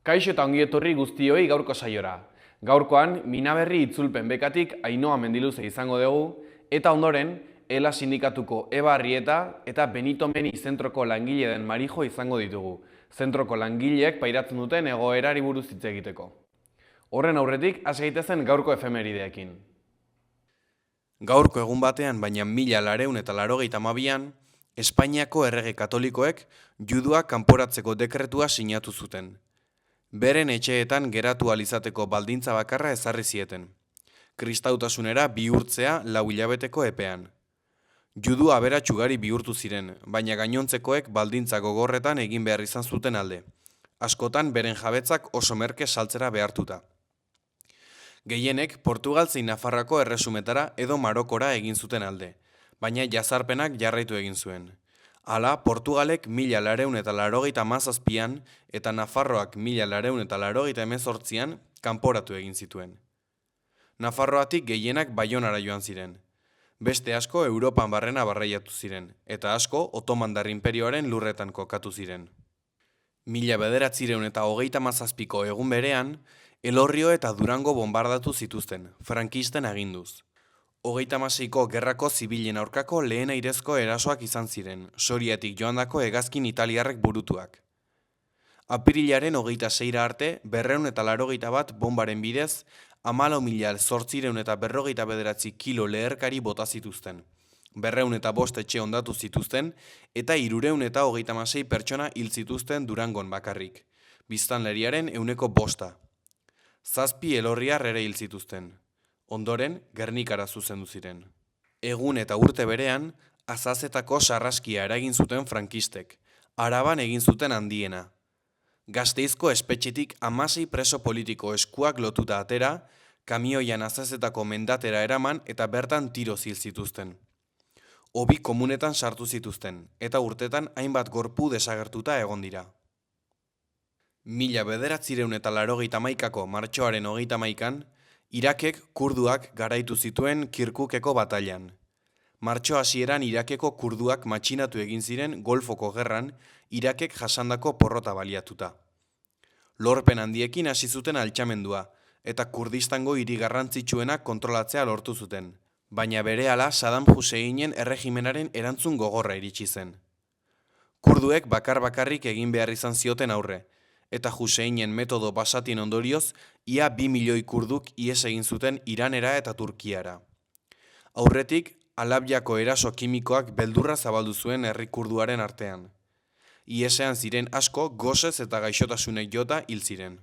Kaixo eta ongi etorri guztioi gaurko saiora. Gaurkoan, Minaberri itzulpen bekatik Ainhoa Mendiluze izango dugu, eta ondoren, ELA sindikatuko Eba Arrieta eta Benito Meni zentroko langile den Marijo izango ditugu, zentroko langileek pairatzen duten egoerari buruz hitz egiteko. Horren aurretik, hasi gaitezen gaurko efemerideekin. Gaurko egun batean, baina 1982an, Espainiako errege katolikoek judua kanporatzeko dekretua sinatu zuten. Beren etxeetan geratu ahal izateko baldintza bakarra ezarri zieten. Kristautasunera bihurtzea 4 hilabeteko epean. Judu aberats ugari bihurtu ziren, baina gainontzekoek baldintza gogorretan egin behar izan zuten alde. Askotan beren jabetzak oso merke saltzera behartuta. Gehienek Portugal zein Nafarroako erresumetara edo Marokora egin zuten alde, baina jazarpenak jarraitu egin zuen. Hala, Portugalek 1987an eta Nafarroak 1988an kanporatu egin zituen. Nafarroatik gehienak Baionara joan ziren. Beste asko Europan barrena barreiatu ziren, eta asko Otomandar Inperioaren lurretan kokatu ziren. 1937ko egun berean, Elorrio eta Durango bombardatu zituzten, frankisten aginduz. 36ko gerrako zibilen aurkako lehen airezko erasoak izan ziren, Soriatik joandako hegazkin italiarrek burutuak. Apirilaren 26ra arte, 281 bombaren bidez, 14.849 kilo leherkari bota zituzten. 205 etxe hondatu zituzten, eta 336 pertsona hil zituzten Durangon bakarrik, biztanleriaren 5%. 7 elorriar ere hil zituzten. Ondoren, Gernikara zuzendu ziren. Egun eta urte berean, Azazetako sarraskia eragin zuten frankistek, Araban egin zuten handiena. Gasteizko espetxetik 16 preso politiko eskuak lotuta atera, kamioian Azazetako mendatera eraman eta bertan tiro hil zituzten. Hobi komunetan sartu zituzten, eta urtetan hainbat gorpu desagertuta egon dira. 1981ko martxoaren 31an, Irakek kurduak garaitu zituen Kirkukeko batailan. Martxo hasieran Irakeko kurduak matxinatu egin ziren Golfoko gerran, Irakek jasandako porrota baliatuta. Lorpen handiekin hasi zuten altxamendua, eta Kurdistango hiri garrantzitsuenak kontrolatzea lortu zuten. Baina berehala Saddam Husseinen erregimenaren erantzun gogorra iritsi zen. Kurduek bakar-bakarrik egin behar izan zioten aurre, eta Husseinen metodo basatien ondorioz, ia 2 milioi kurduk ihes egin zuten Iranera eta Turkiara. Aurretik, Alabiako eraso kimikoak beldurra zabaldu zuen herri kurduaren artean. Ihesean ziren asko gosez eta gaixotasunek jota hil ziren.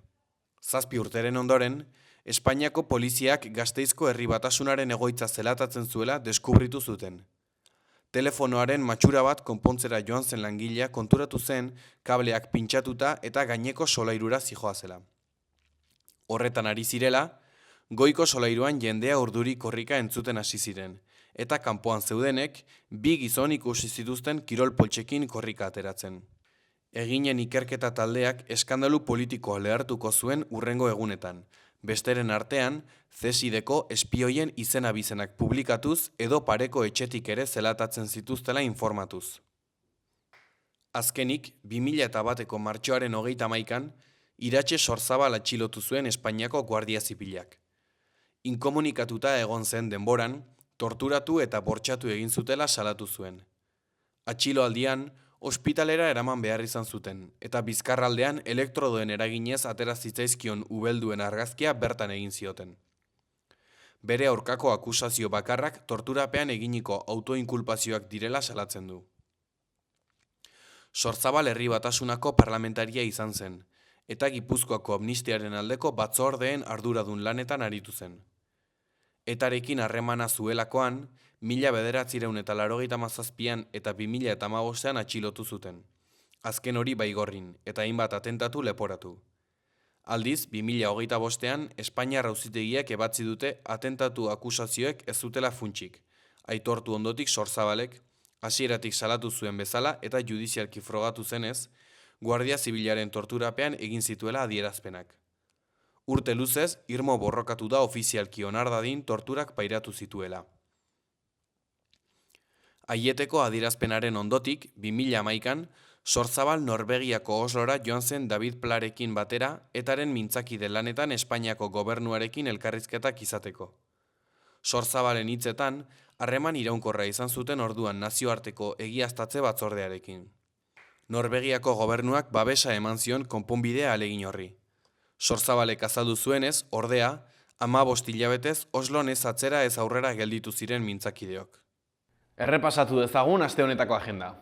7 urteren ondoren, Espainiako poliziak Gasteizko herri batasunaren egoitza zelatatzen zuela deskubritu zuten. Telefonoaren matxura bat konpontzera joan zen langilea konturatu zen kableak pintxatuta eta gaineko solairura zihoazela. Horretan ari zirela, goiko solairuan jendea urduri korrika entzuten hasi ziren, eta kanpoan zeudenek 2 gizon ikusi zituzten kirol poltsekin korrika ateratzen. Eginen ikerketa taldeak eskandalu politikoa lehartuko zuen hurrengo egunetan, besteren artean, CSIDeko espioien izen-abizenak publikatuz edo pareko etxetik ere zelatatzen zituztela informatuz. Azkenik, 2001ko martxoaren 31an, Iratxe Sorzabal atxilotu zuen Espainiako Guardia Zibilak. Inkomunikatuta egon zen denboran, torturatu eta bortxatu egin zutela salatu zuen. Atxiloaldian, ospitalera eraman behar izan zuten, eta bizkarraldean elektrodoen eraginez atera zitzaizkion ubelduen argazkia bertan egin zioten. Bere aurkako akusazio bakarrak torturapean eginiko autoinkulpazioak direla salatzen du. Sorzabal herri batasunako parlamentaria izan zen, eta Gipuzkoako amnistiaren aldeko batzordeen arduradun lanetan aritu zen. Etarekin harremana zuelakoan, 1987an eta 2015an atxilotu zuten. Azken hori baigorrin, eta hainbat atentatu leporatu. Aldiz, 2025an, Espainiar auzitegiak ebatzi dute atentatu akusazioek ez zutela funtsik, aitortu ondotik Sorzabalek, hasieratik salatu zuen bezala eta judizialki frogatu zenez, Guardia Zibilaren torturapean egin zituela adierazpenak. Urte luzez, irmo borrokatu da ofizialki onar dadin torturak pairatu zituela. Aieteko adierazpenaren ondotik, 2011an, Sorzabal Norvegiako Oslora joan zen David Plarekin batera etaren mintzakide lanetan Espainiako gobernuarekin elkarrizketak izateko. Sorzabalen hitzetan, harreman iraunkorra izan zuten orduan nazioarteko egiaztatze batzordearekin. Norvegiako gobernuak babesa eman zion konponbidea ahalegin horri. Sorzabalek azaldu zuenez, ordea, 15 hilabetez Oslon ez atzera ez aurrera gelditu ziren mintzakideok. Errepasatu dezagun aste honetako agenda.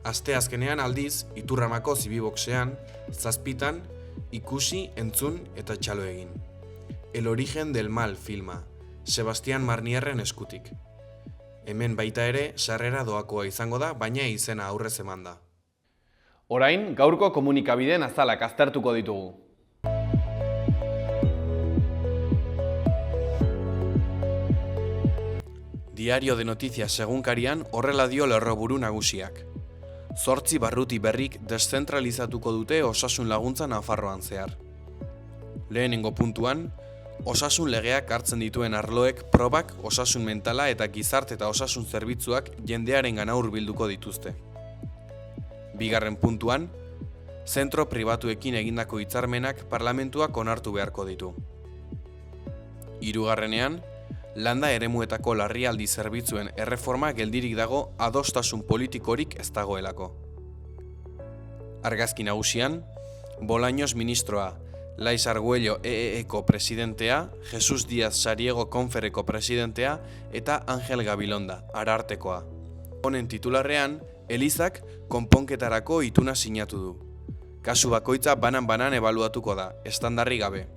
Asteazkenean aldiz, Iturramako zibiboxean, zazpitan, ikusi, entzun eta txalo egin. El origen del mal filma, Sebastián Marnierren eskutik. Hemen baita ere, sarrera doakoa izango da, baina izena aurrez eman da. Orain, gaurko komunikabideen azalak aztertuko ditugu. Diario de Noticias egunkarian horrela dio lerroburu nagusiak. 8 barruti berrik deszentralizatuko dute osasun laguntza Nafarroan zehar. Lehenengo puntuan, osasun legeak hartzen dituen arloek probak, osasun mentala eta gizarte eta osasun zerbitzuak jendearengana hurbilduko dituzte. Bigarren puntuan, zentro pribatuekin egindako hitzarmenak parlamentuak onartu beharko ditu. Hirugarrenean, landa eremuetako larrialdi zerbitzuen erreforma geldirik dago adostasun politikorik ez dagoelako. Argazki nagusian, Bolaños ministroa, Lais Arguello EEeko presidentea, Jesus Díaz Sariego Konfereko presidentea eta Angel Gabilonda, Arartekoa. Honen titularrean, Elizak konponketarako ituna sinatu du. Kasu bakoitza banan-banan ebaluatuko da, estandarri gabe.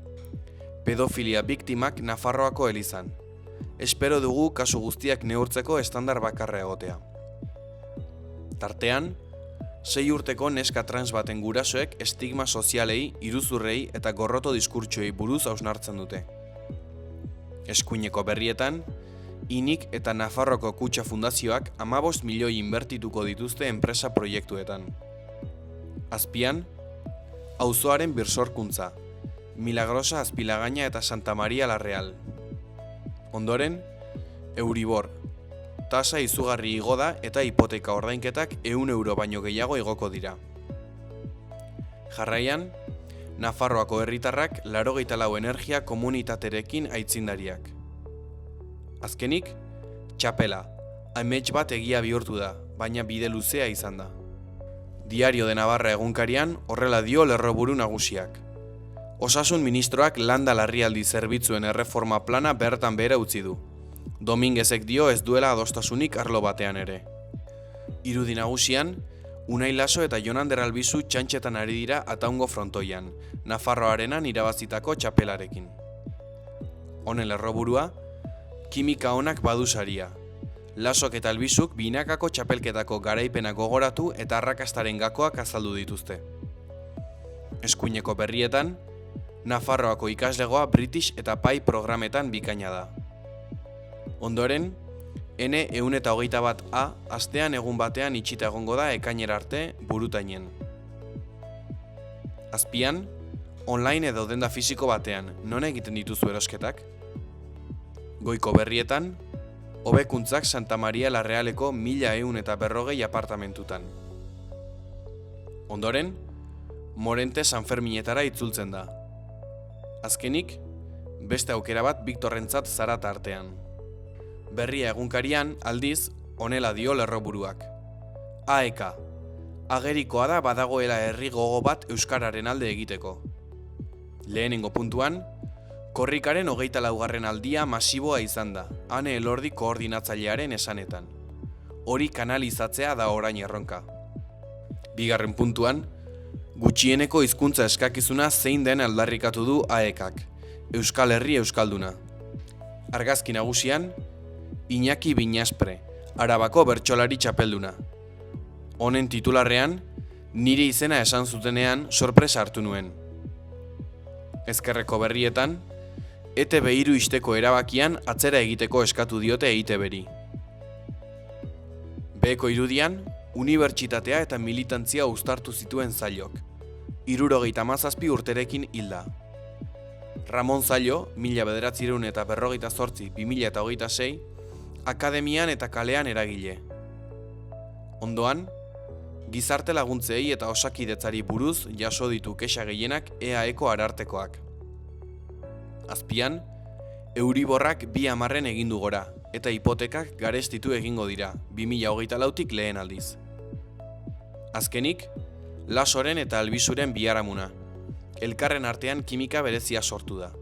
Pedofilia biktimak Nafarroako Elizan. Espero dugu kasu guztiak neurtzeko estandar bakarra egotea. Tartean, 6 urteko neska trans baten gurasoek estigma sozialei, iruzurrei eta gorroto diskurtsoei buruz hausnartzen dute. Eskuineko berrietan, Inik eta Nafarroko Kutxa Fundazioak 15 milioi inbertituko dituzte enpresa proiektuetan. Azpian, auzoaren birsorkuntza, Milagrosa Azpilagaina eta Santa Maria la Real. Ondoren, Euribor, tasa izugarri igo da eta hipoteka ordainketak 100 euro baino gehiago igoko dira. Jarraian, Nafarroako herritarrak 84 energia komunitaterekin aitzindariak. Azkenik, txapela, amets bat egia bihurtu da, baina bide luzea izan da. Diario de Navarra egunkarian horrela dio lerroburu nagusiak. Osasun ministroak landa larrialdi zerbitzuen erreforma plana bertan behera utzi du. Dominguezek dio ez duela adostasunik arlo batean ere. Irudi nagusian, Unai Laso eta Jon Ander Albizu txantxetan ari dira Ataungo frontoian, Nafarroarenan irabazitako txapelarekin. Honen lerroburua, kimika onak badu saria. Lasok eta Albizuk binakako txapelketako garaipena gogoratu eta arrakastaren gakoak azaldu dituzte. Eskuineko berrietan, Nafarroako ikaslegoa British eta Pai programetan bikaina da. Ondoren, N121A astean egun batean itxita egongo da ekainera arte Burutainen. Azpian, online edo denda fisiko batean, non egiten dituzu erosketak? Goiko berrietan, hobekuntzak Santa Maria la Realeko 1140 apartamentutan. Ondoren, Morente Sanferminetara itzultzen da. Azkenik, beste aukera bat Viktorrentzat Zarata artean. Berria egunkarian, aldiz, honela dio lerroburuak. AEK, agerikoa da badagoela herri gogo bat euskararen alde egiteko. Lehenengo puntuan, korrikaren 24. aldia masiboa izan da, Ane Elordi koordinatzailearen esanetan. Hori kanalizatzea da orain erronka. Bigarren puntuan, gutxieneko hizkuntza eskakizuna zein den aldarrikatu du AEKak, Euskal Herri Euskalduna. Argazki nagusian, Iñaki Binaspre, Arabako bertsolari txapelduna. Honen titularrean, nire izena esan zutenean sorpresa hartu nuen. Ezkerreko berrietan, ETB 3 ixteko erabakian atzera egiteko eskatu diote EITB-ri. Beheko irudian, unibertsitatea eta militantzia uztartu zituen zailok. 77 urterekin hilda. Ramon Zailo, 1948-2026, akademian eta kalean eragile. Ondoan, gizarte laguntzei eta osakidetzari buruz jaso ditu kexa gehienak EAEko arartekoak. Azpian, Euriborrak 2 egin du gora, eta hipotekak garestitu egingo dira, 2024tik lehen aldiz. Azkenik, Lasoren eta Albizuren biharamuna. Elkarren artean kimika berezia sortu da.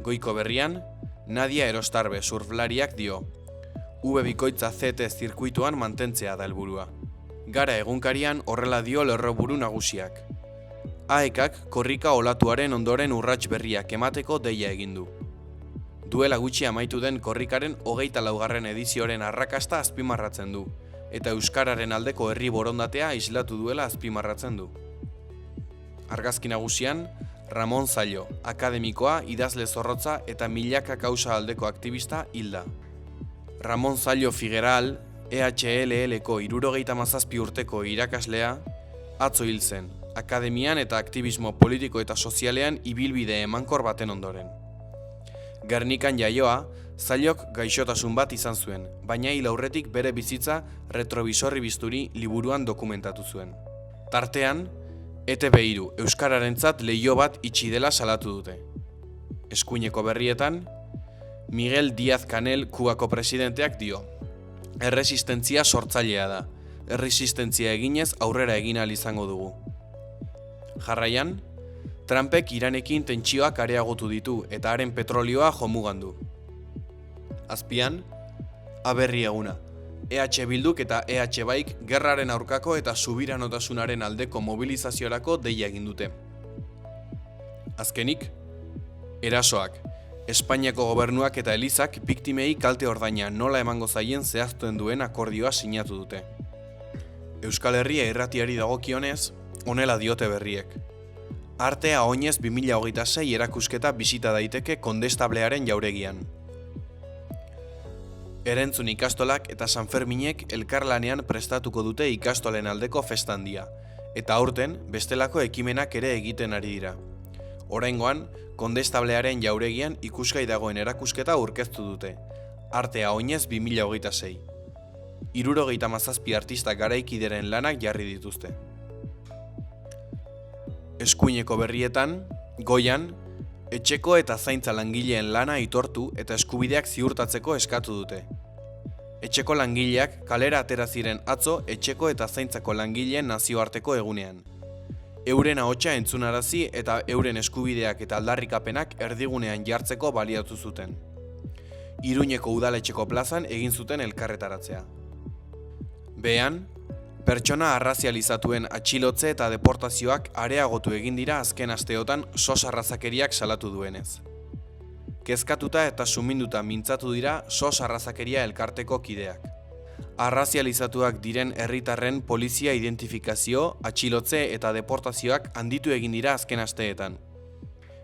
Goiko berrian, Nadia Erostarbe surflariak dio, V-bikoitza CT zirkuituan mantentzea da helburua. Gara egunkarian horrela dio lerroburu nagusiak. AEKak korrika olatuaren ondoren urrats berriak emateko deia egin du. Duela gutxi amaitu den korrikaren 24. edizioaren arrakasta azpimarratzen du, eta euskararen aldeko herri borondatea islatu duela azpimarratzen du. Argazki nagusian, Ramon Zailo, akademikoa, idazle zorrotza eta milaka kausa aldeko aktivista hilda. Ramon Zailo Figueral, EHLL-ko 77 urteko irakaslea, atzo hil zen, akademian eta aktivismo politiko eta sozialean ibilbide emankor baten ondoren. Gernikan jaioa, Zailok gaixotasun bat izan zuen, baina hil aurretik bere bizitza retrobisorri bisturi liburuan dokumentatu zuen. Tartean, ETB3 euskararentzat leiho bat itxi dela salatu dute. Eskuineko berrietan, Miguel Díaz-Canel Kubako presidenteak dio, erresistentzia sortzailea da, erresistentzia eginez aurrera egin ahal izango dugu. Jarraian, Trumpek Iranekin tentsioak areagotu ditu eta haren petrolioa jomugan du. Azpian, aberri eguna, EH Bilduk eta EH Baik gerraren aurkako eta subiranotasunaren aldeko mobilizaziorako deia egin dute. Azkenik, erasoak, Espainiako gobernuak eta Elizak biktimei kalte ordaina nola emango zaien zehaztuen duen akordioa sinatu dute. Euskal Herria irratiari dagokionez, honela diote berriek. Artea oinez 2026 erakusketa bisita daiteke Kondestablearen jauregian. Erentzun ikastolak eta Sanferminek elkarlanean prestatuko dute ikastolen aldeko festandia, eta aurten bestelako ekimenak ere egiten ari dira. Oraingoan, Kondestablearen jauregian ikusgai dagoen erakusketa aurkeztu dute, Artea oinez 2026. 77 artista garaikideren lanak jarri dituzte. Eskuineko berrietan, Goian, etxeko eta zaintza langileen lana aitortu eta eskubideak ziurtatzeko eskatu dute. Etxeko langileak kalera atera ziren atzo etxeko eta zaintzako langileen nazioarteko egunean. Euren ahotsa entzunarazi eta euren eskubideak eta aldarrikapenak erdigunean jartzeko baliatu zuten. Iruñeko udaletxeko plazan egin zuten elkarretaratzea. Behean, pertsona arrazializatuen atxilotze eta deportazioak areagotu egin dira azken asteotan sos arrazakeriak salatu duenez. Kezkatuta eta suminduta mintzatu dira sos arrazakeria elkarteko kideak. Arrazializatuak diren herritarren polizia identifikazio, atxilotze eta deportazioak handitu egin dira azken asteetan.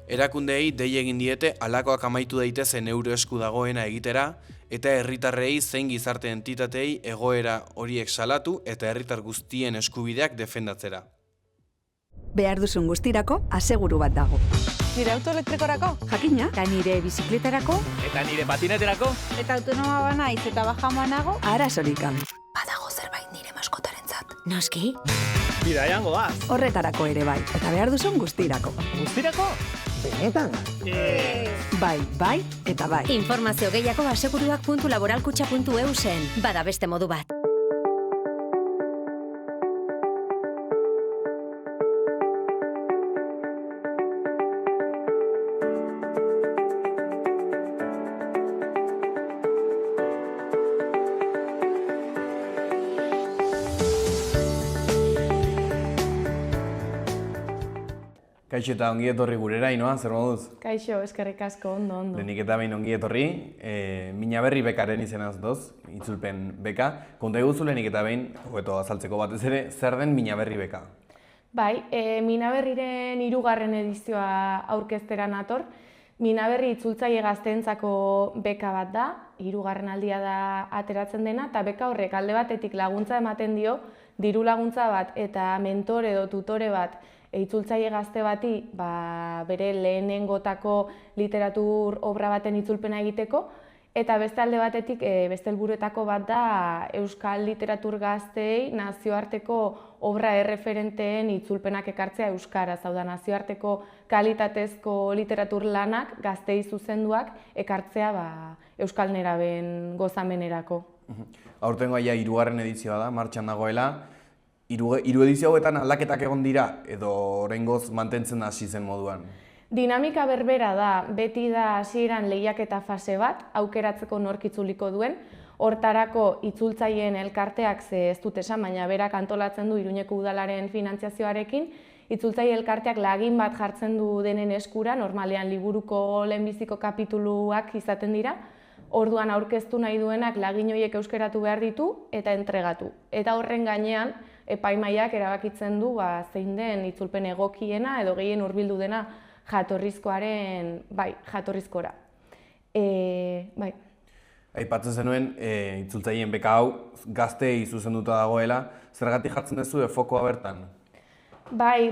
Erakundeei dei egin diete halakoak amaitu daitezen euro esku dagoena egitera eta herritarrei zein gizarte entitatei egoera horiek salatu eta herritar guztien eskubideak defendatzera. Behar duzun guztirako aseguru bat dago. Nire auto elektrikorako? Jakina, eta nire bizikletarako, Eta nire patineterako? Eta autonoma banaiz eta bajamoa nago? arazorik gabe. Badago zerbait nire maskotarentzat. Noski, Bidaian goaz. horretarako ere bai, eta behar duzun guztirako. Guztirako? Benetan? Bai, bai, eta bai. Informazio gehiago aseguruak.laboralkutxa.eu zen. Bada beste modu bat. Kaixo eta ongi etorri gurera, Inoa, zer moduz? Kaixo, eskerrik asko, ondo. Lehenik eta behin ongi etorri, Minaberri bekaren izenaz doz, itzulpen beka. Konta eguzu lehenik eta behin, hobeto azaltzeko batez ere, zer den Minaberri beka? Bai, Minaberriren 3. edizioa aurkeztera nator. Minaberri itzultzaile gazteentzako beka bat da, 3. aldia da ateratzen dena, eta beka horrek alde batetik laguntza ematen dio, diru laguntza bat eta mentore edo tutore bat itzultzaile gazte bati bere lehenengotako literatur obra baten itzulpena egiteko, eta beste alde batetik, beste helburuetako bat da euskal literatur gazteei nazioarteko obra erreferenteen itzulpenak ekartzea euskaraz, hau da nazioarteko kalitatezko literatur lanak gazteei zuzenduak ekartzea euskal neraben gozamenerako. Aurtengoa ja 3. edizioa da, martxan dagoela. 3 edizio hauetan aldaketak egon dira edo oraingoz mantentzen hasi zen moduan? Dinamika berbera da, beti da hasieran lehiaketa fase bat, aukeratzeko nork itzuliko duen. Hortarako itzultzaileen elkarteak ze ez dut esan, baina berak antolatzen du Iruñeko udalaren finantziazioarekin. Itzultzaile elkarteak lagin bat jartzen du denen eskura, normalean liburuko lehenbiziko kapituluak izaten dira. Orduan aurkeztu nahi duenak lagin horiek euskeratu behar ditu eta entregatu. Eta horren gainean, epaimahaiak erabakitzen du zein den itzulpen egokiena edo gehien hurbildu dena jatorrizkora. Bai. Aipatzen zenuen, itzultzaileen beka hau gazteei zuzenduta dagoela, zergatik jartzen duzu fokoa bertan? Bai,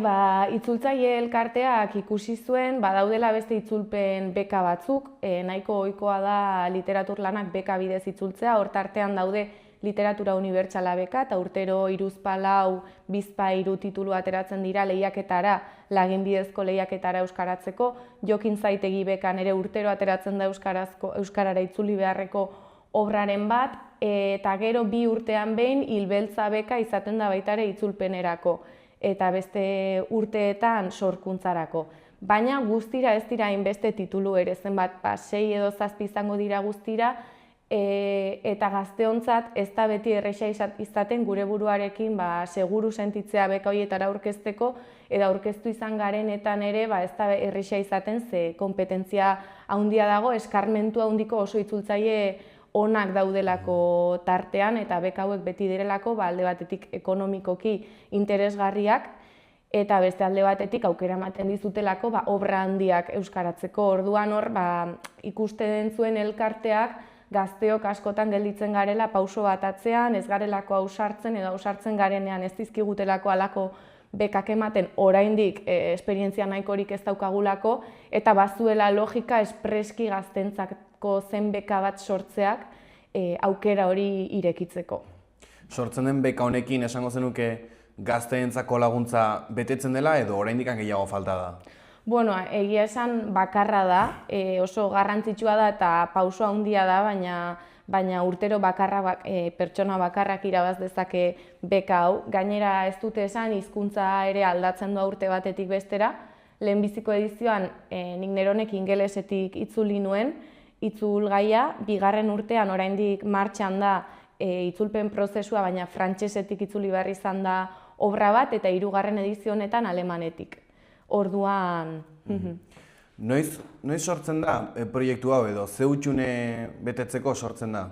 itzultzaile elkarteak ikusi zuen, daudela beste itzulpen beka batzuk, nahiko ohikoa da literatur lanak beka bidez itzultzea, hortartean daude literatura unibertsala beka, eta urtero 3-4 bizpahiru titulu ateratzen dira lehiaketara, lagin bidezko lehiaketara euskaratzeko, Jokin Zaitegi bekan ere urtero ateratzen da euskarara itzuli beharreko obraren bat, eta gero 2 urtean behin Hilbeltza beka izaten da baita ere itzulpenerako, eta beste urteetan sorkuntzarako. Baina guztira ez dira hainbeste titulu ere, zenbat 6 edo 7 izango dira guztira, eta gazteontzat ez da beti erresa izaten gure buruarekin seguru sentitzea beka horietara aurkezteko, eta aurkeztu izan garenetan ere ez da erresa izaten ze konpetentzia handia dago, eskarmentu handiko oso itzultzaile onak daudelako tartean, eta beka hauek beti direlako alde batetik ekonomikoki interesgarriak, eta beste alde batetik aukera ematen dizutelako obra handiak euskaratzeko. Orduan hor ikusten zuen elkarteak gazteok askotan gelditzen garela pauso bat atzean, ez garelako ausartzen edo ausartzen garenean ez dizkigutelako halako bekak ematen oraindik esperientzia nahikorik ez daukagulako, eta bazuela logika espreski gaztentzako zen beka bat sortzeak aukera hori irekitzeko. Sortzen den beka honekin esango zenuke gazteentzako laguntza betetzen dela edo oraindik gehiago falta da? Bueno, egia esan bakarra da, oso garrantzitsua da eta pauso handia da, baina urtero pertsona bakarrak irabaz dezake beka hau. Gainera ez dute esan hizkuntza ere aldatzen doa urte batetik bestera. Lehenbiziko edizioan nik neronek ingelesetik itzuli nuen, itzulgaia, 2. urtean oraindik martxan da itzulpen prozesua, baina frantsesetik itzuli behar izan da obra bat, eta 3. edizio honetan alemanetik. Orduan... Noiz sortzen da proiektu hau edo, ze hutsune betetzeko sortzen da?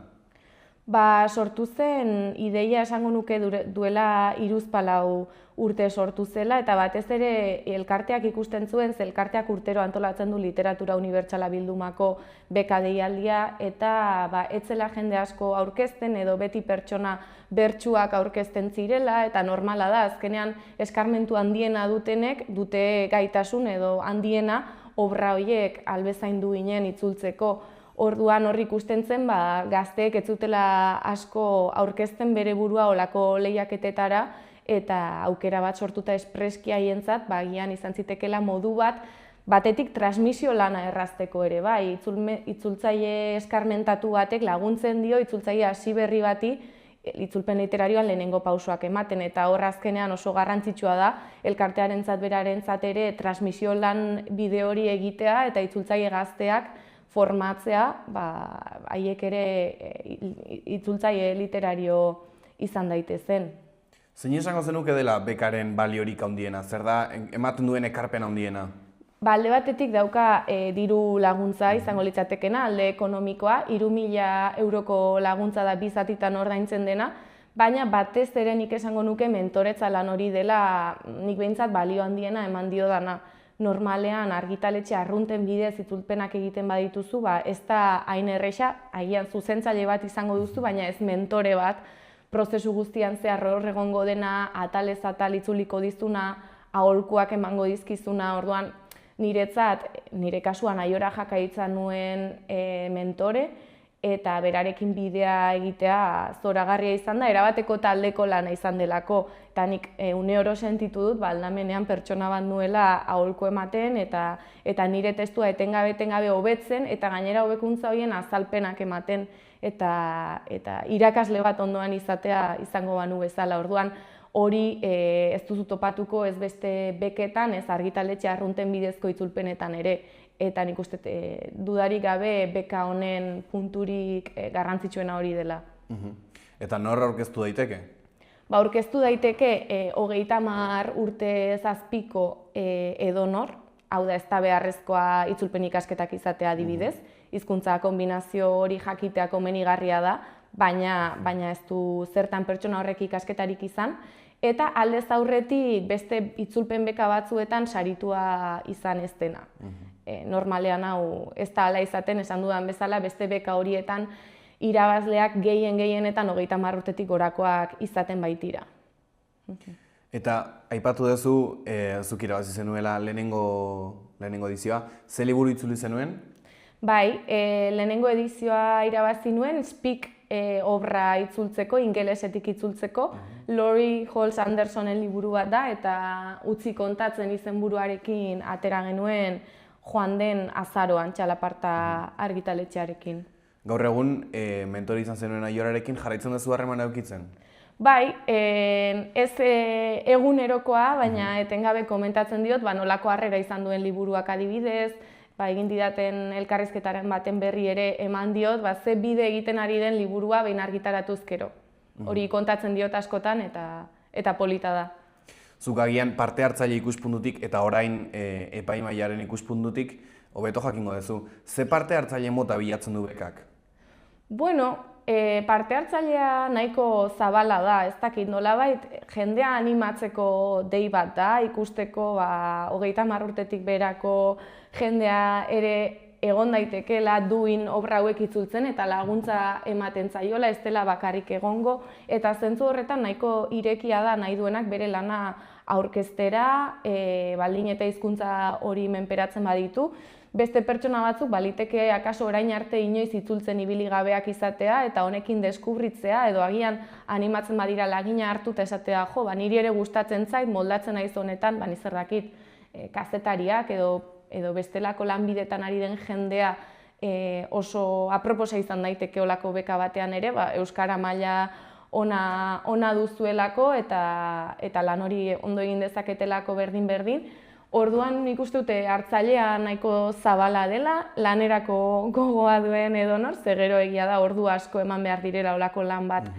Sortu zen, ideia esango nuke duela 3-4 urte sortu zela, eta batez ere elkarteak ikusten zuen, ze elkarteak urtero antolatzen du literatura unibertsala bildumako beka deialdia, eta etzela jende asko aurkezten edo beti pertsona bertsuak aurkezten zirela, eta normala da, azkenean eskarmentu handiena dutenek dute gaitasun edo handiena obra horiek albezaindu ginen itzultzeko. Orduan horri ikusten zen, gazteek ez zutela asko aurkezten bere burua olako lehiaketetara, eta aukera bat sortuta espreski haientzat, agian izan zitekela modu bat, batetik transmisio lana errazteko ere, itzultzaile eskarmentatu batek laguntzen dio itzultzaile hasi berri bati itzulpen literarioan lehenengo pausoak ematen, eta hor azkenean oso garrantzitsua da elkartearentzat berarentzat ere transmisio lan bideo hori egitea eta itzultzaile gazteak formatzea, haiek ere itzultzaile literario izan daitezen. Zein esango zenuke dela bekaren baliorik handiena? Zer da ematen duen ekarpen handiena? Alde batetik dauka diru laguntza izango litzatekena, alde ekonomikoa, 3.000 euroko laguntza da 2 zatitan ordaintzen dena, baina batez ere nik esango nuke mentoretza lan hori dela nik behintzat balio handiena eman dio dana. Normalean argitaletxe arrunten bidez itzulpenak egiten badituzu, ez da hain erresa, agian zuzentzaile bat izango duzu, baina ez mentore bat, prozesu guztian zehar hor egongo dena, atalez atal itzuliko dizuna, aholkuak emango dizkizuna, orduan niretzat, nire kasuan Aiora Jaka izan nuen mentore, eta berarekin bidea egitea zoragarria izan da, erabateko taldeko lana izan delako. Eta nik une oro sentitu dut, aldamenean pertsona bat nuela aholku ematen, eta nire testua etengabe hobetzen, eta gainera hobekuntza horien azalpenak ematen, eta irakasle bat ondoan izatea izango banu bezala. Orduan, hori ez duzu topatuko ez beste beketan, ez argitaletxe arrunten bidezko itzulpenetan ere. Eta nik uste dudarik gabe beka honen punturik garrantzitsuena hori dela. Eta nor aurkeztu daiteke? Aurkeztu daiteke 30 urte zazpiko edonor, hau da ez da beharrezkoa itzulpen ikasketak izatea adibidez, hizkuntza kombinazio hori jakitea komenigarria da, baina ez du zertan pertsona horrek ikasketarik izan, eta aldez aurretik beste itzulpen beka batzuetan saritua izan ez dena. Normalean hau ez da hala izaten, esan dudan bezala, beste beka horietan irabazleak gehienetan 30 urtetik gorakoak izaten baitira. Eta aipatu duzu, zuk irabazi zenuela lehenengo edizioa, ze liburu itzuli zenuen? Bai, lehenengo edizioa irabazi nuen, Speak obra itzultzeko, ingelesetik itzultzeko, Lori Holtz Andersonen liburu bat da, eta utzi kontatzen izenburuarekin atera genuen joan den azaroan txalaparta argitaletxearekin. Gaur egun, mentori izan zenuen Aiorarekin jarraitzen duzu harremana edukitzen? Bai, ez egunerokoa, baina etengabe komentatzen diot, nolako harrera izan duen liburuak adibidez, egin didaten elkarrizketaren baten berri ere eman diot, ze bide egiten ari den liburua behin argitaratuz gero. Hori kontatzen diot askotan eta polita da. Zuk agian parte hartzaile ikuspuntutik eta orain epaimahaiaren ikuspuntutik hobeto jakingo duzu. Ze parte hartzaile mota bilatzen du bekak? Bueno, parte hartzailea nahiko zabala da, ez dakit nolabait jendea animatzeko dei bat da, ikusteko 30 urtetik berako jendea ere egon daitekeela duin obra hauek itzultzen eta laguntza ematen zaiola, ez dela bakarrik egongo, eta zentzu horretan nahiko irekia da nahi duenak bere lana aurkeztera, baldin eta hizkuntza hori menperatzen baditu. Beste pertsona batzuk baliteke akaso orain arte inoiz itzultzen ibili gabeak izatea eta honekin deskubritzea edo agian animatzen badira lagina hartu eta esatea niri ere gustatzen zait, moldatzen naiz honetan, ni zer dakit, kazetariak edo bestelako lanbidetan ari den jendea oso aproposa izan daiteke olako beka batean ere, euskara maila ona duzuelako eta lan hori ondo egin dezaketelako berdin. Orduan nik uste dute hartzailea nahiko zabala dela, lanerako gogoa duen edonor, ze gero egia da ordu asko eman behar direla olako lan bat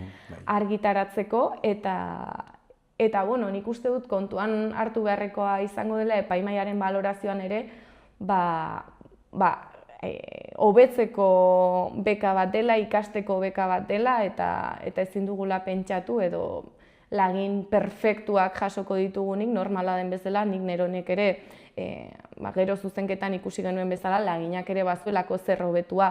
argitaratzeko, eta nik uste dut kontuan hartu beharrekoa izango dela epaimahaiaren balorazioan ere, hobetzeko beka bat dela, ikasteko beka bat dela, eta ezin dugula pentsatu edo lagin perfektuak jasoko ditugunik, normala den bezala, nik neronek ere, gero zuzenketan ikusi genuen bezala, laginak ere bazuelako zer hobetua.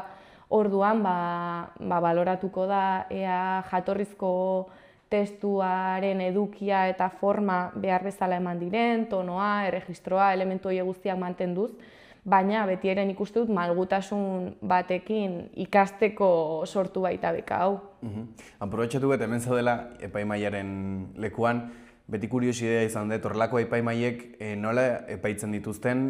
Orduan, baloratuko da ea jatorrizko testuaren edukia eta forma behar bezala eman diren, tonoa, erregistroa, elementu horiek guztiak mantenduz, baina beti ere nik uste dut malgutasun batekin ikasteko sortu baita beka hau. Aprobetxatu bet hemen zaudela epaimahaiaren lekuan, beti kuriosidea izan dut, horrelako epaimahaiek nola epaitzen dituzten,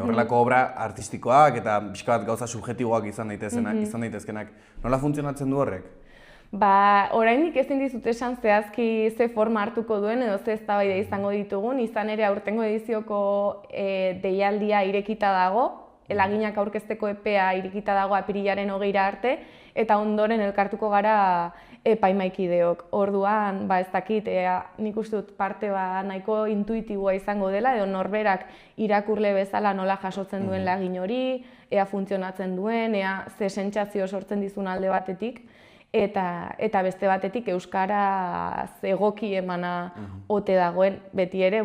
horrelako obra artistikoak eta pixka bat gauza subjetiboak izan daitezkenak. Nola funtzionatzen du horrek? Oraindik ezin dizut esan zehazki ze forma hartuko duen edo ze eztabaida izango ditugun, izan ere aurtengo edizioko deialdia irekita dago, laginak aurkezteko epea irekita dago apirilaren 20 arte, eta ondoren elkartuko gara epaimahaikideok. Orduan, ez dakit, nik uste dut parte nahiko intuitiboa izango dela, edo norberak irakurle bezala nola jasotzen duen lagin hori, ea funtzionatzen duen, ea ze sentsazio sortzen dizun alde batetik, eta beste batetik euskara egoki emana ote dagoen, beti ere,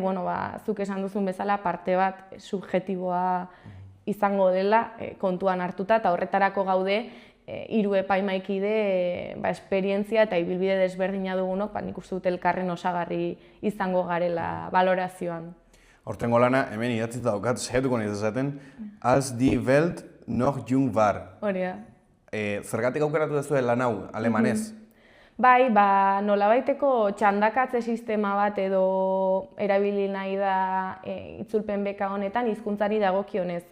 zuk esan duzun bezala parte bat subjektiboa izango dela kontuan hartuta, eta horretarako gaude 3 epaimahaikide esperientzia eta ibilbide desberdina dugunok, nik uste dut elkarren osagarri izango garela balorazioan. Aurtengo lana, hemen idatzita daukat, saiatuko naiz esaten, als die Welt noch jung war. Hori da. Zergatik aukeratu duzue lan hau, alemanez? Bai, nolabaiteko txandakatze sistema bat edo erabili nahi da itzulpen beka honetan hizkuntzari dagokionez.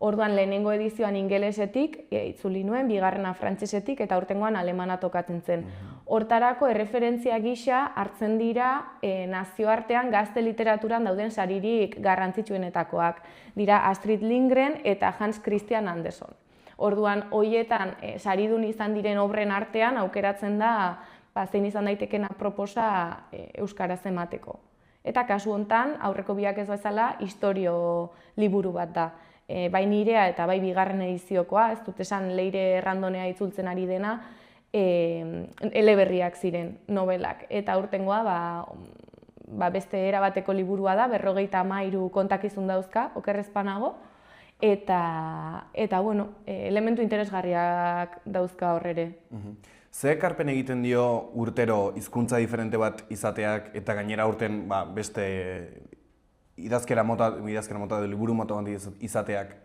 Orduan lehenengo edizioan ingelesetik itzuli nuen, bigarrena frantsesetik eta aurtengoan alemana tokatzen zen. Hortarako erreferentzia gisa hartzen dira nazioartean gazte literaturan dauden saririk garrantzitsuenetakoak. Dira Astrid Lindgren eta Hans Christian Andersen. Orduan, hoietan saridun izan diren obren artean aukeratzen da zein izan daitekeen aproposa euskaraz emateko. Eta kasu hontan, aurreko biak ez bezala, istorio liburu bat da. Bai nirea eta bai bigarren ediziokoa, ez dut esan Leire Errandonea itzultzen ari dena, eleberriak ziren, novelak. Eta aurtengoa beste erabateko liburua da, 53 kontakizun dauzka, okerrez banago, eta bueno, elementu interesgarriak dauzka hor ere. Ze ekarpen egiten dio urtero hizkuntza diferente bat izateak eta gainera urten beste idazkera mota edo liburu mota bat izateak?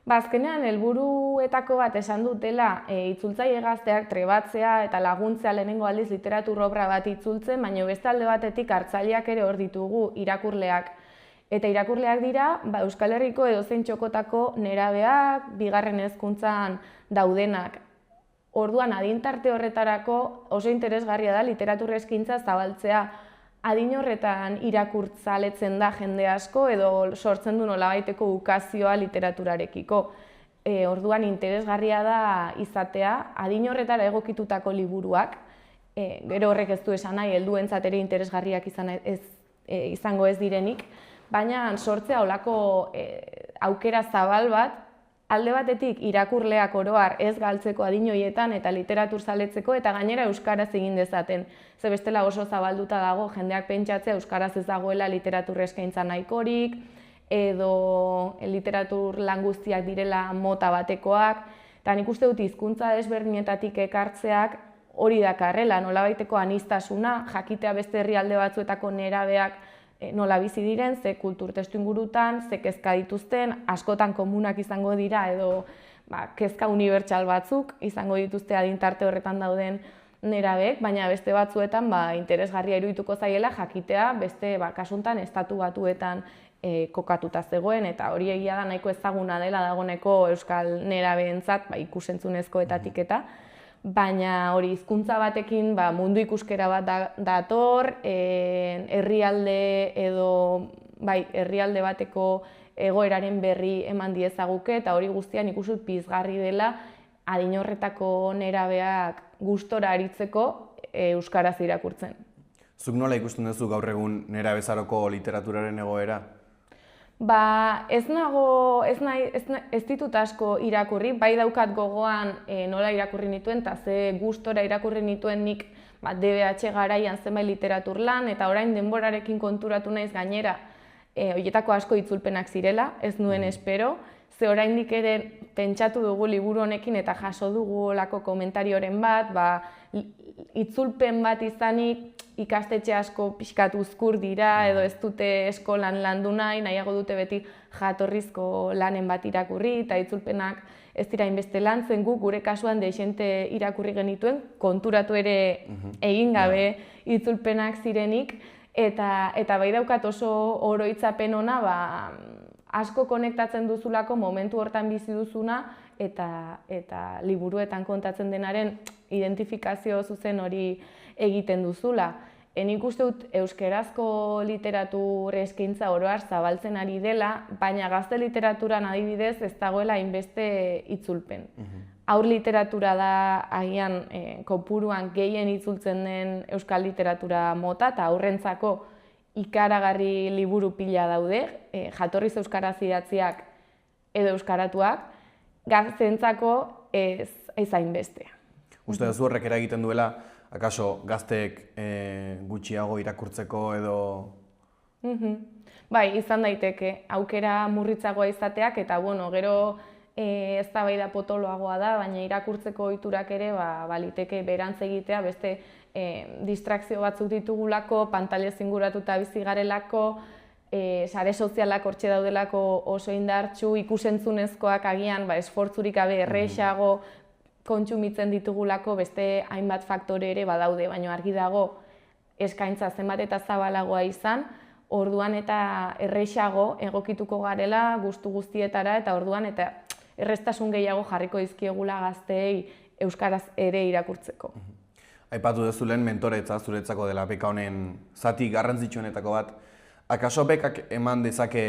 Azkenean, helburuetako bat esan dutela itzultzaile gazteak trebatzea eta laguntzea lehenengo aldiz literatur obra bat itzultzen, baina beste alde batetik hartzaileak ere hor ditugu, irakurleak. Eta irakurleak dira Euskal Herriko edozein txokotako nerabeak, bigarren hezkuntzan daudenak. Orduan, adintarte horretarako oso interesgarria da literatur eskaintza zabaltzea. Adin horretan irakurtzaletzen da jende asko edo sortzen du nolabaiteko ukazioa literaturarekiko. Orduan interesgarria da izatea adin horretara egokitutako liburuak, gero horrek ez du esan nahi helduentzat ere interesgarriak izango ez direnik, baina sortzea holako aukera zabal bat, alde batetik irakurleak oroar ez galtzeko adin horietan eta literatur zaletzeko eta gainera euskaraz egin dezaten. Ze bestela oso zabalduta dago jendeak pentsatzea euskaraz ez dagoela literatur eskaintza nahikorik edo literatur lan guztiak direla mota batekoak. Eta nik uste dut hizkuntza desberdinetatik ekartzeak hori dakarrela, nolabaiteko aniztasuna, jakitea beste herrialde batzuetako nerabeak nola bizi diren, ze kultur testuingurutan, ze kezka dituzten, askotan komunak izango dira edo kezka unibertsal batzuk izango dituzte adintarte horretan dauden nerabeek, baina beste batzuetan interesgarria irudituko zaiela jakitea beste kasuntan estatu batuetan kokatuta zegoen eta hori egia da nahiko ezaguna dela dagoeneko euskal nerabeentzat ikusentzunezkoetatik eta baina hori hizkuntza batekin mundu ikuskera bat dator, herrialde edo herrialde bateko egoeraren berri eman diezaguke eta hori guztian ikusut pizgarri dela adin horretako nerabeak gustora aritzeko euskaraz irakurtzen. Zuk nola ikusten duzu gaur egun nerabezaroko literaturaren egoera? Ez ditut asko irakurri, bai daukat gogoan nola irakurri nituen, eta ze gustora irakurri nituen nik DBH garaian zenbait literatur lan, eta orain denborarekin konturatu naiz gainera, horietako asko itzulpenak zirela, ez nuen espero, ze oraindik ere pentsatu dugu liburu honekin eta jaso dugu olako komentarioren bat, itzulpen bat izanik, ikastetxe asko pixkat uzkur dira edo ez dute eskolan landu nahi, nahiago dute beti jatorrizko lanen bat irakurri eta itzulpenak ez dira inbeste lantzen gure kasuan dexente irakurri genituen, konturatu ere egin gabe itzulpenak zirenik eta bai daukat oso oroitzapen ona asko konektatzen duzulako momentu hortan bizi duzuna eta liburuetan kontatzen denaren identifikazio zuzen hori egiten duzula. Nik uste dut euskerazko literatur eskaintza oro har zabaltzen ari dela, baina gazte literaturan adibidez ez dagoela hainbeste itzulpen. Haur literatura da agian kopuruan gehien itzultzen den euskal literatura mota eta haurrentzako ikaragarri liburu pila daude, jatorriz euskaraz idatziak edo euskaratuak, gazteentzako ez hainbeste. Uste duzu horrek eragiten duela, akaso gazteek gutxiago irakurtzeko edo... Bai, izan daiteke, aukera murritzagoa izateak eta gero eztabaida potoloagoa da, baina irakurtzeko ohiturak ere baliteke berantz egitea, beste distrakzio batzuk ditugulako, pantailez inguratuta bizi garelako, sare sozialak hortxe daudelako oso indartsu, ikusentzunezkoak agian esfortzurik gabe errexago kontsumitzen ditugulako beste hainbat faktore ere badaude, baina argi dago eskaintza zenbat eta zabalagoa izan, orduan eta errexago egokituko garela gustu guztietara eta orduan eta erreztasun gehiago jarriko dizkiegula gazteei euskaraz ere irakurtzeko. Aipatu duzu lehen mentoretza zuretzako dela beka honen zati garrantzitsuenetako bat. Akaso bekak eman dezake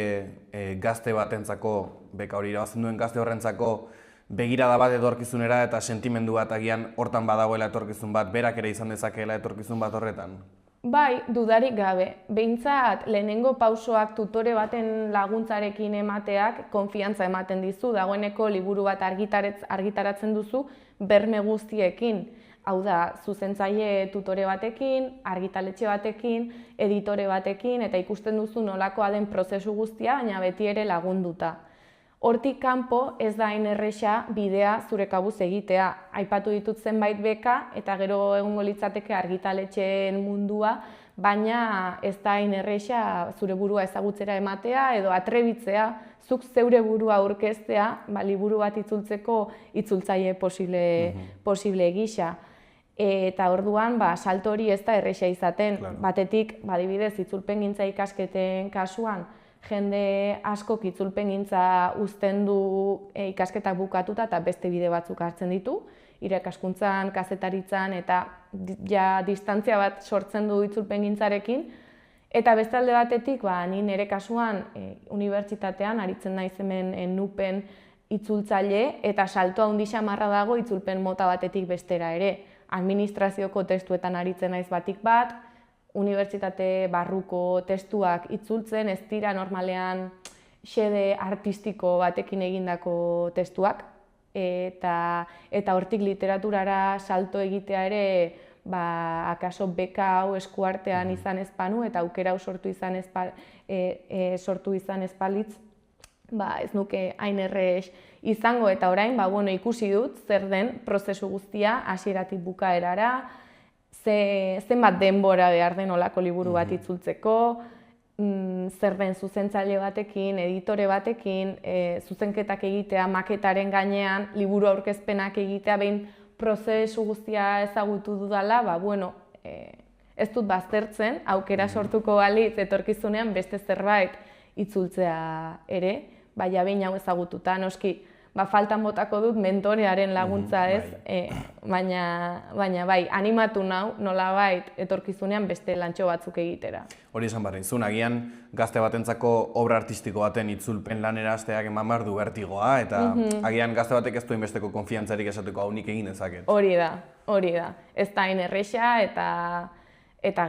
gazte batentzako, beka hori irabazten duen gazte horrentzako, begirada bat etorkizunera eta sentimendu bat agian hortan badagoela etorkizun bat, berak ere izan dezakeela etorkizun bat horretan? Bai, dudarik gabe. Behintzat, lehenengo pausoak tutore baten laguntzarekin emateak konfiantza ematen dizu, dagoeneko liburu bat argitaratzen duzu berme guztiekin. Hau da, zuzentzaile tutore batekin, argitaletxe batekin, editore batekin, eta ikusten duzu nolakoa den prozesu guztia, baina beti ere lagunduta. Hortik kanpo ez da hain erresa bidea zure kabuz egitea. Aipatu ditut zenbait beka eta gero egongo litzateke argitaletxeen mundua, baina ez da hain erresa zure burua ezagutzera ematea edo atrebitzea, zuk zeure burua aurkeztea, liburu bat itzultzeko itzultzaile posible gisa. Eta orduan, salto hori ez da erresa izaten, batetik, adibidez, itzulpengintza ikasketen kasuan, jende askok itzulpengintza uzten du ikasketak bukatuta eta beste bide batzuk hartzen ditu, irakaskuntzan, kazetaritzan eta distantzia bat sortzen du itzulpengintzarekin. Eta beste alde batetik, ni nire kasuan unibertsitatean aritzen naiz hemen nupen itzultzaile eta salto handi xamarra dago itzulpen mota batetik bestera ere. Administrazioko testuetan aritzen naiz batik bat, unibertsitate barruko testuak itzultzen, ez dira normalean xede artistiko batekin egindako testuak, eta hortik literaturara salto egitea ere, akaso beka hau eskuartean izan ez banu eta aukera hau sortu izan ez balitz, ez nuke hain errez izango eta orain, ikusi dut zer den prozesu guztia hasieratik bukaerara, zenbat denbora behar den olako liburu bat itzultzeko, zer den zuzentzaile batekin, editore batekin, zuzenketak egitea maketaren gainean, liburu aurkezpenak egitea, behin prozesu guztia ezagutu dudala, ez dut baztertzen, aukera sortuko balitz etorkizunean beste zerbait itzultzea ere, behin hau ezagututa, noski, faltan botako dut mentorearen laguntza ez, baina bai, animatu nau nolabait etorkizunean beste lantxo batzuk egitera. Hori esan barri, zuen agian gazte batentzako obra artistiko baten itzulpen lanera hasteak eman behar du bertigoa, eta agian gazte batek ez duen besteko konfiantzarik esateko hau nik egin dezaket. Hori da. Ez da hain erresa eta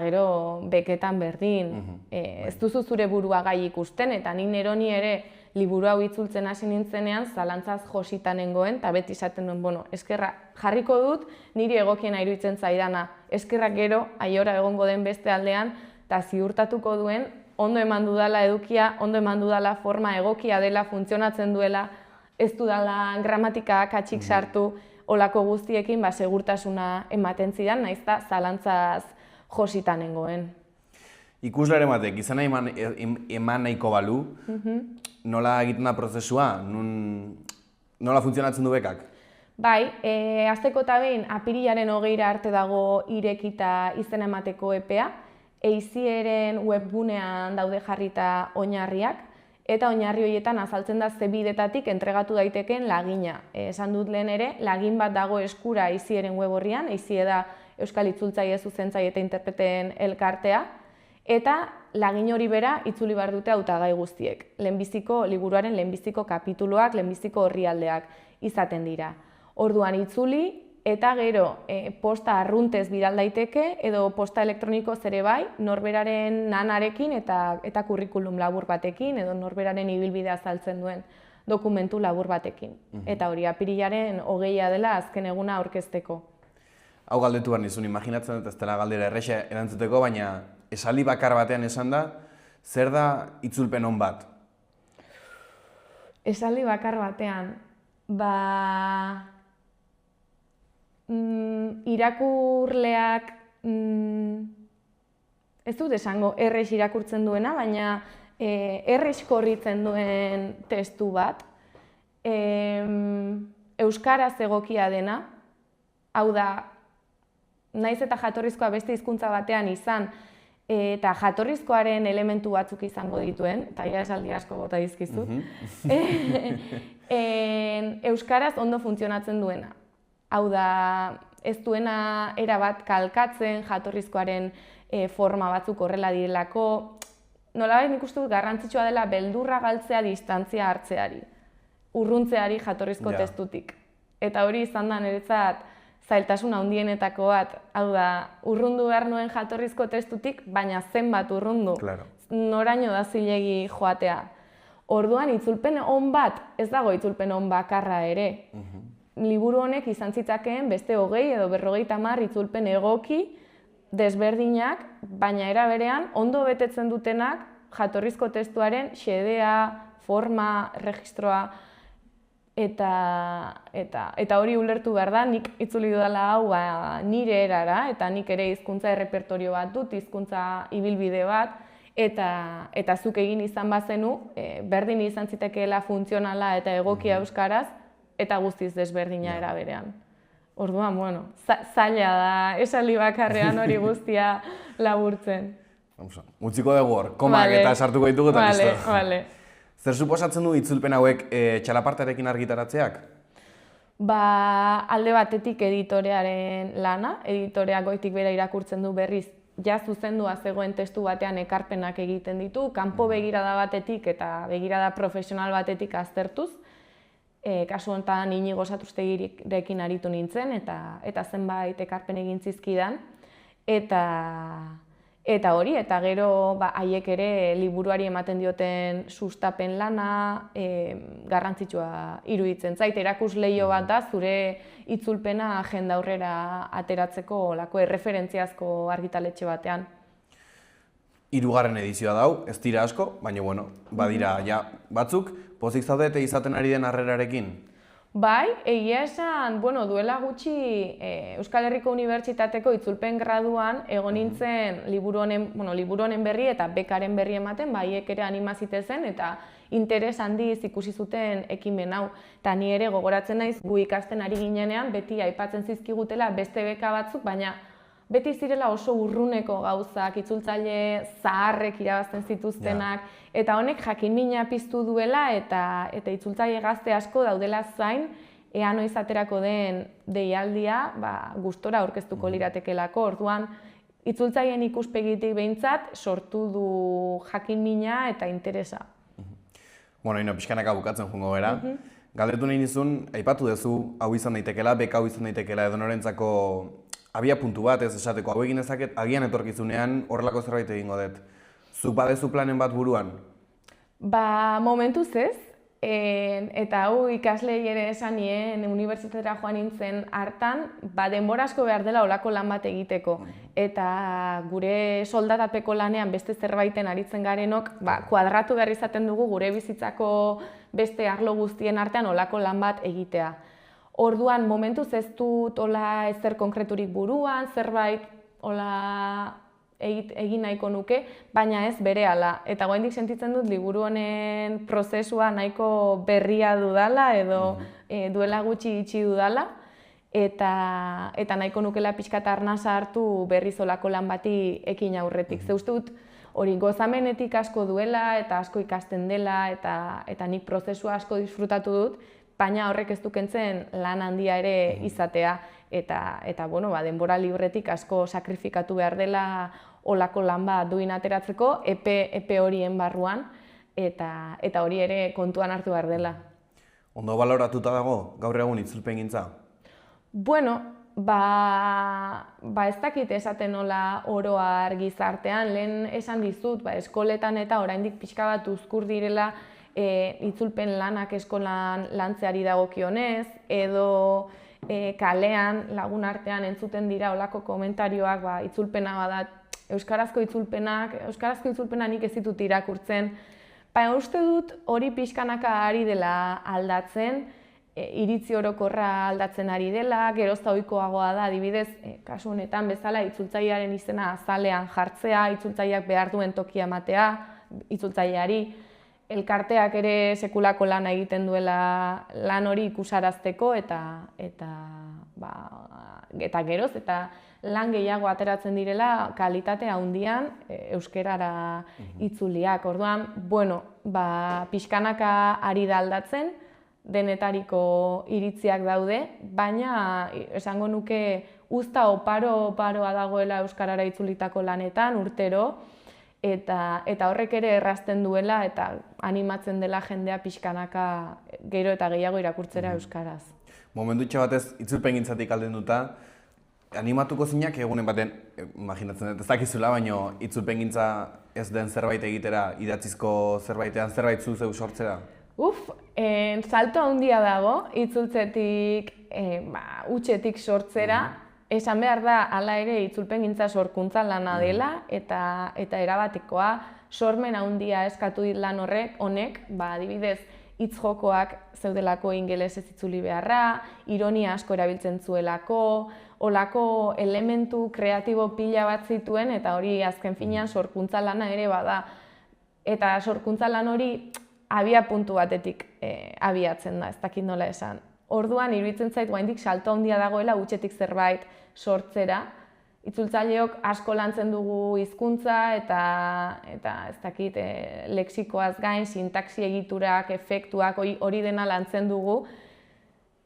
gero beketan berdin. Ez duzu zure burua gai ikusten, eta ni neroni ere liburu hau itzultzen hasi nintzenean zalantzaz josita nengoen, eta beti izaten duen, eskerra jarriko dut niri egokiena iruditzen zaidana. Eskerrak gero, aiora egongo den beste aldean, eta ziurtatuko duen, ondo eman dudala edukia, ondo eman dudala forma egokia dela, funtzionatzen duela, ez dudala gramatika katxik sartu, olako guztiekin segurtasuna ematen zidan, naiz da zalantzaz josita nengoen. Ikusleren batek, izena eman nahiko balu, nola egiten da prozesua? Nola funtzionatzen du bekak? Bai, hasteko eta behin apirilaren 20 arte dago irekita izena emateko epea, EIZIEren webgunean daude jarrita oinarriak, eta oinarri horietan azaltzen da ze bidetatik entregatu daitekeen lagina. Esan dut lehen ere, lagin bat dago eskura EIZIEren web horrian, EIZIE da Euskal Itzultzaile, Zuzentzaile eta Interpreteen elkartea, eta lagin hori bera itzuli behar dute hautagai guztiek. Liburuaren lehenbiziko kapituluak, lehenbiziko orrialdeak izaten dira. Orduan itzuli eta gero posta arruntez bidal daiteke edo posta elektronikoz ere bai, norberaren nanarekin eta kurrikulum labur batekin edo norberaren ibilbidea azaltzen duen dokumentu labur batekin. Eta hori apirilaren 20 dela azken eguna aurkezteko. Hau galdetu behar nizun, imaginatzen dut ez dela galdera erresa erantzuteko, baina esaldi bakar batean esan da, zer da itzulpen on bat? Esaldi bakar batean, irakurleak, ez dut esango errez irakurtzen duena, baina erres korritzen duen testu bat, euskaraz egokia dena, hau da, naiz eta jatorrizkoa beste hizkuntza batean izan, eta jatorrizkoaren elementu batzuk izango dituen, eta ja esaldi asko bota dizkizut, euskaraz ondo funtzionatzen duena. Hau da, ez duena erabat kalkatzen jatorrizkoaren forma batzuk horrela direlako, nolabait nik uste dut garrantzitsua dela beldurra galtzea distantzia hartzeari, urruntzeari jatorrizko testutik. Eta hori izan da niretzat zailtasun handienetako bat, hau da, urrundu behar nuen jatorrizko testutik, baina zenbat urrundu, noraino da zilegi joatea. Orduan, itzulpen on bat, ez dago itzulpen on bakarra ere. Liburu honek izan zitzakeen beste 20 edo 50 itzulpen egoki, desberdinak, baina era berean ondo betetzen dutenak jatorrizko testuaren xedea, forma, registroa, eta hori ulertu behar da, nik itzuli dudala hau nire erara, eta nik ere hizkuntza errepertorio bat dut, hizkuntza ibilbide bat, eta zuk egin izan bazenu, berdin izan zitekeela funtzionala eta egokia euskaraz, eta guztiz desberdina era berean. Orduan, bueno, zaila da, esaldi bakarrean hori guztia laburtzen. Utziko dugu hor, komak eta sartuko ditugu eta listo. Vale. Zer suposatzen du itzulpen hauek txalapartarekin argitaratzeak? Alde batetik editorearen lana, editoreak goitik bera irakurtzen du berriz, ja zuzendua zegoen testu batean ekarpenak egiten ditu, kanpo begirada batetik eta begirada profesional batetik aztertuz, kasu honetan Inigo Satuztegirekin aritu nintzen eta zenbait ekarpen egin zizkidan, eta hori, eta gero haiek ere liburuari ematen dioten sustapen lana garrantzitsua iruditzen zait. Erakusleiho bat da zure itzulpena agenda aurrera ateratzeko olako erreferentziazko argitaletxe batean. 3. edizioa dau, ez dira asko, baina bueno, badira ja batzuk, pozik zaudete izaten ari den harrerarekin? Bai, egia esan, duela gutxi Euskal Herriko Unibertsitateko itzulpen graduan egon nintzen liburu honen berri eta bekaren berri ematen, haiek ere animazitezen eta interes handiz ikusi zuten ekimen hau. Eta ni ere gogoratzen naiz gu ikasten ari ginenean, beti aipatzen zizkigutela beste beka batzuk, baina beti zirela oso urruneko gauzak, itzultzaile zaharrek irabazten zituztenak, eta honek jakin-mina piztu duela eta itzultzaile gazte asko daudela zain, ea noiz aterako den deialdia gustora aurkeztuko liratekelako. Orduan, itzultzaileen ikuspegitik behintzat sortu du jakin-mina eta interesa. Bueno, pixkanaka bukatzen joango gara. Galdetu nahi nizun, aipatu duzu, hau izan daitekela, beka hau izan daitekela edo norentzako abia puntu bat ez esateko, hau egin ezaket, agian etorkizunean horrelako zerbait egingo dut. Zuk badezu planen bat buruan? Momentuz ez, eta hau ikaslei ere esan nien, unibertsitatera joan nintzen hartan, denbora asko behar dela olako lan bat egiteko. Eta gure soldatapeko lanean beste zerbaiten aritzen garenok, kuadratu behar izaten dugu gure bizitzako beste arlo guztien artean olako lan bat egitea. Orduan, momentuz ez dut ezer konkreturik buruan, zerbait egin nahiko nuke, baina ez berehala. Eta oraindik sentitzen dut liburu honen prozesua nahiko berria dudala edo duela gutxi itxi dudala, eta nahiko nukela pixkat arnasa hartu berriz olako lan bati ekin aurretik. Ze uste dut hori gozamenetik asko duela eta asko ikasten dela eta nik prozesua asko disfrutatu dut, baina horrek ez du kentzen lan handia ere izatea eta denbora libretik asko sakrifikatu behar dela olako lan bat duin ateratzeko epe horien barruan eta hori ere kontuan hartu behar dela. Ondo baloratuta dago gaur egun itzulpengintza? Ez dakit esaten nola oro har gizartean, lehen esan dizut, eskoletan eta oraindik pixka bat uzkur direla itzulpen lanak eskolan lantzeari dagokionez, edo kalean lagun artean entzuten dira olako komentarioak itzulpena badat, euskarazko itzulpena nik ez ditut irakurtzen. Uste dut hori pixkanaka ari dela aldatzen, iritzi orokorra aldatzen ari dela, gerozta ohikoagoa da, adibidez, kasu honetan bezala itzultzailearen izena azalean jartzea, itzultzaileak behar duen tokia ematea, itzultzaileari, elkarteak ere sekulako lana egiten duela lan hori ikusarazteko eta geroz eta lan gehiago ateratzen direla kalitate handian euskerara itzuliak. Orduan, pixkanaka ari da aldatzen, denetariko iritziak daude, baina esango nuke uzta oparoa dagoela euskarara itzulitako lanetan urtero, eta horrek ere errazten duela eta animatzen dela jendea pixkanaka gero eta gehiago irakurtzera euskaraz. Momentutxe batez, itzulpengintzatik aldenduta, animatuko zinak egunen baten, imaginatzen dut, ez dakizula, baina itzulpengintza ez den zerbait egitera, idatzizko zerbaitean zerbait zu zeu sortzera? Salto handia dago, itzultzetik, hutsetik sortzera. Esan behar da, hala ere, itzulpengintza sorkuntza lana dela, eta erabatikoa, sormen handia eskatu dit lan honek, adibidez, hitz jokoak zeudelako ingelesez itzuli beharra, ironia asko erabiltzen zuelako, olako elementu kreatibo pila bat zituen, eta hori azken finean sorkuntza lana ere bada. Eta sorkuntza lan hori abia puntu batetik abiatzen da, ez dakit nola esan. Orduan, iruditzen zait oraindik salto handia dagoela hutsetik zerbait sortzera. Itzultzaileok asko lantzen dugu hizkuntza eta ez dakit, lexikoaz gain, sintaxi egiturak, efektuak, hori dena lantzen dugu,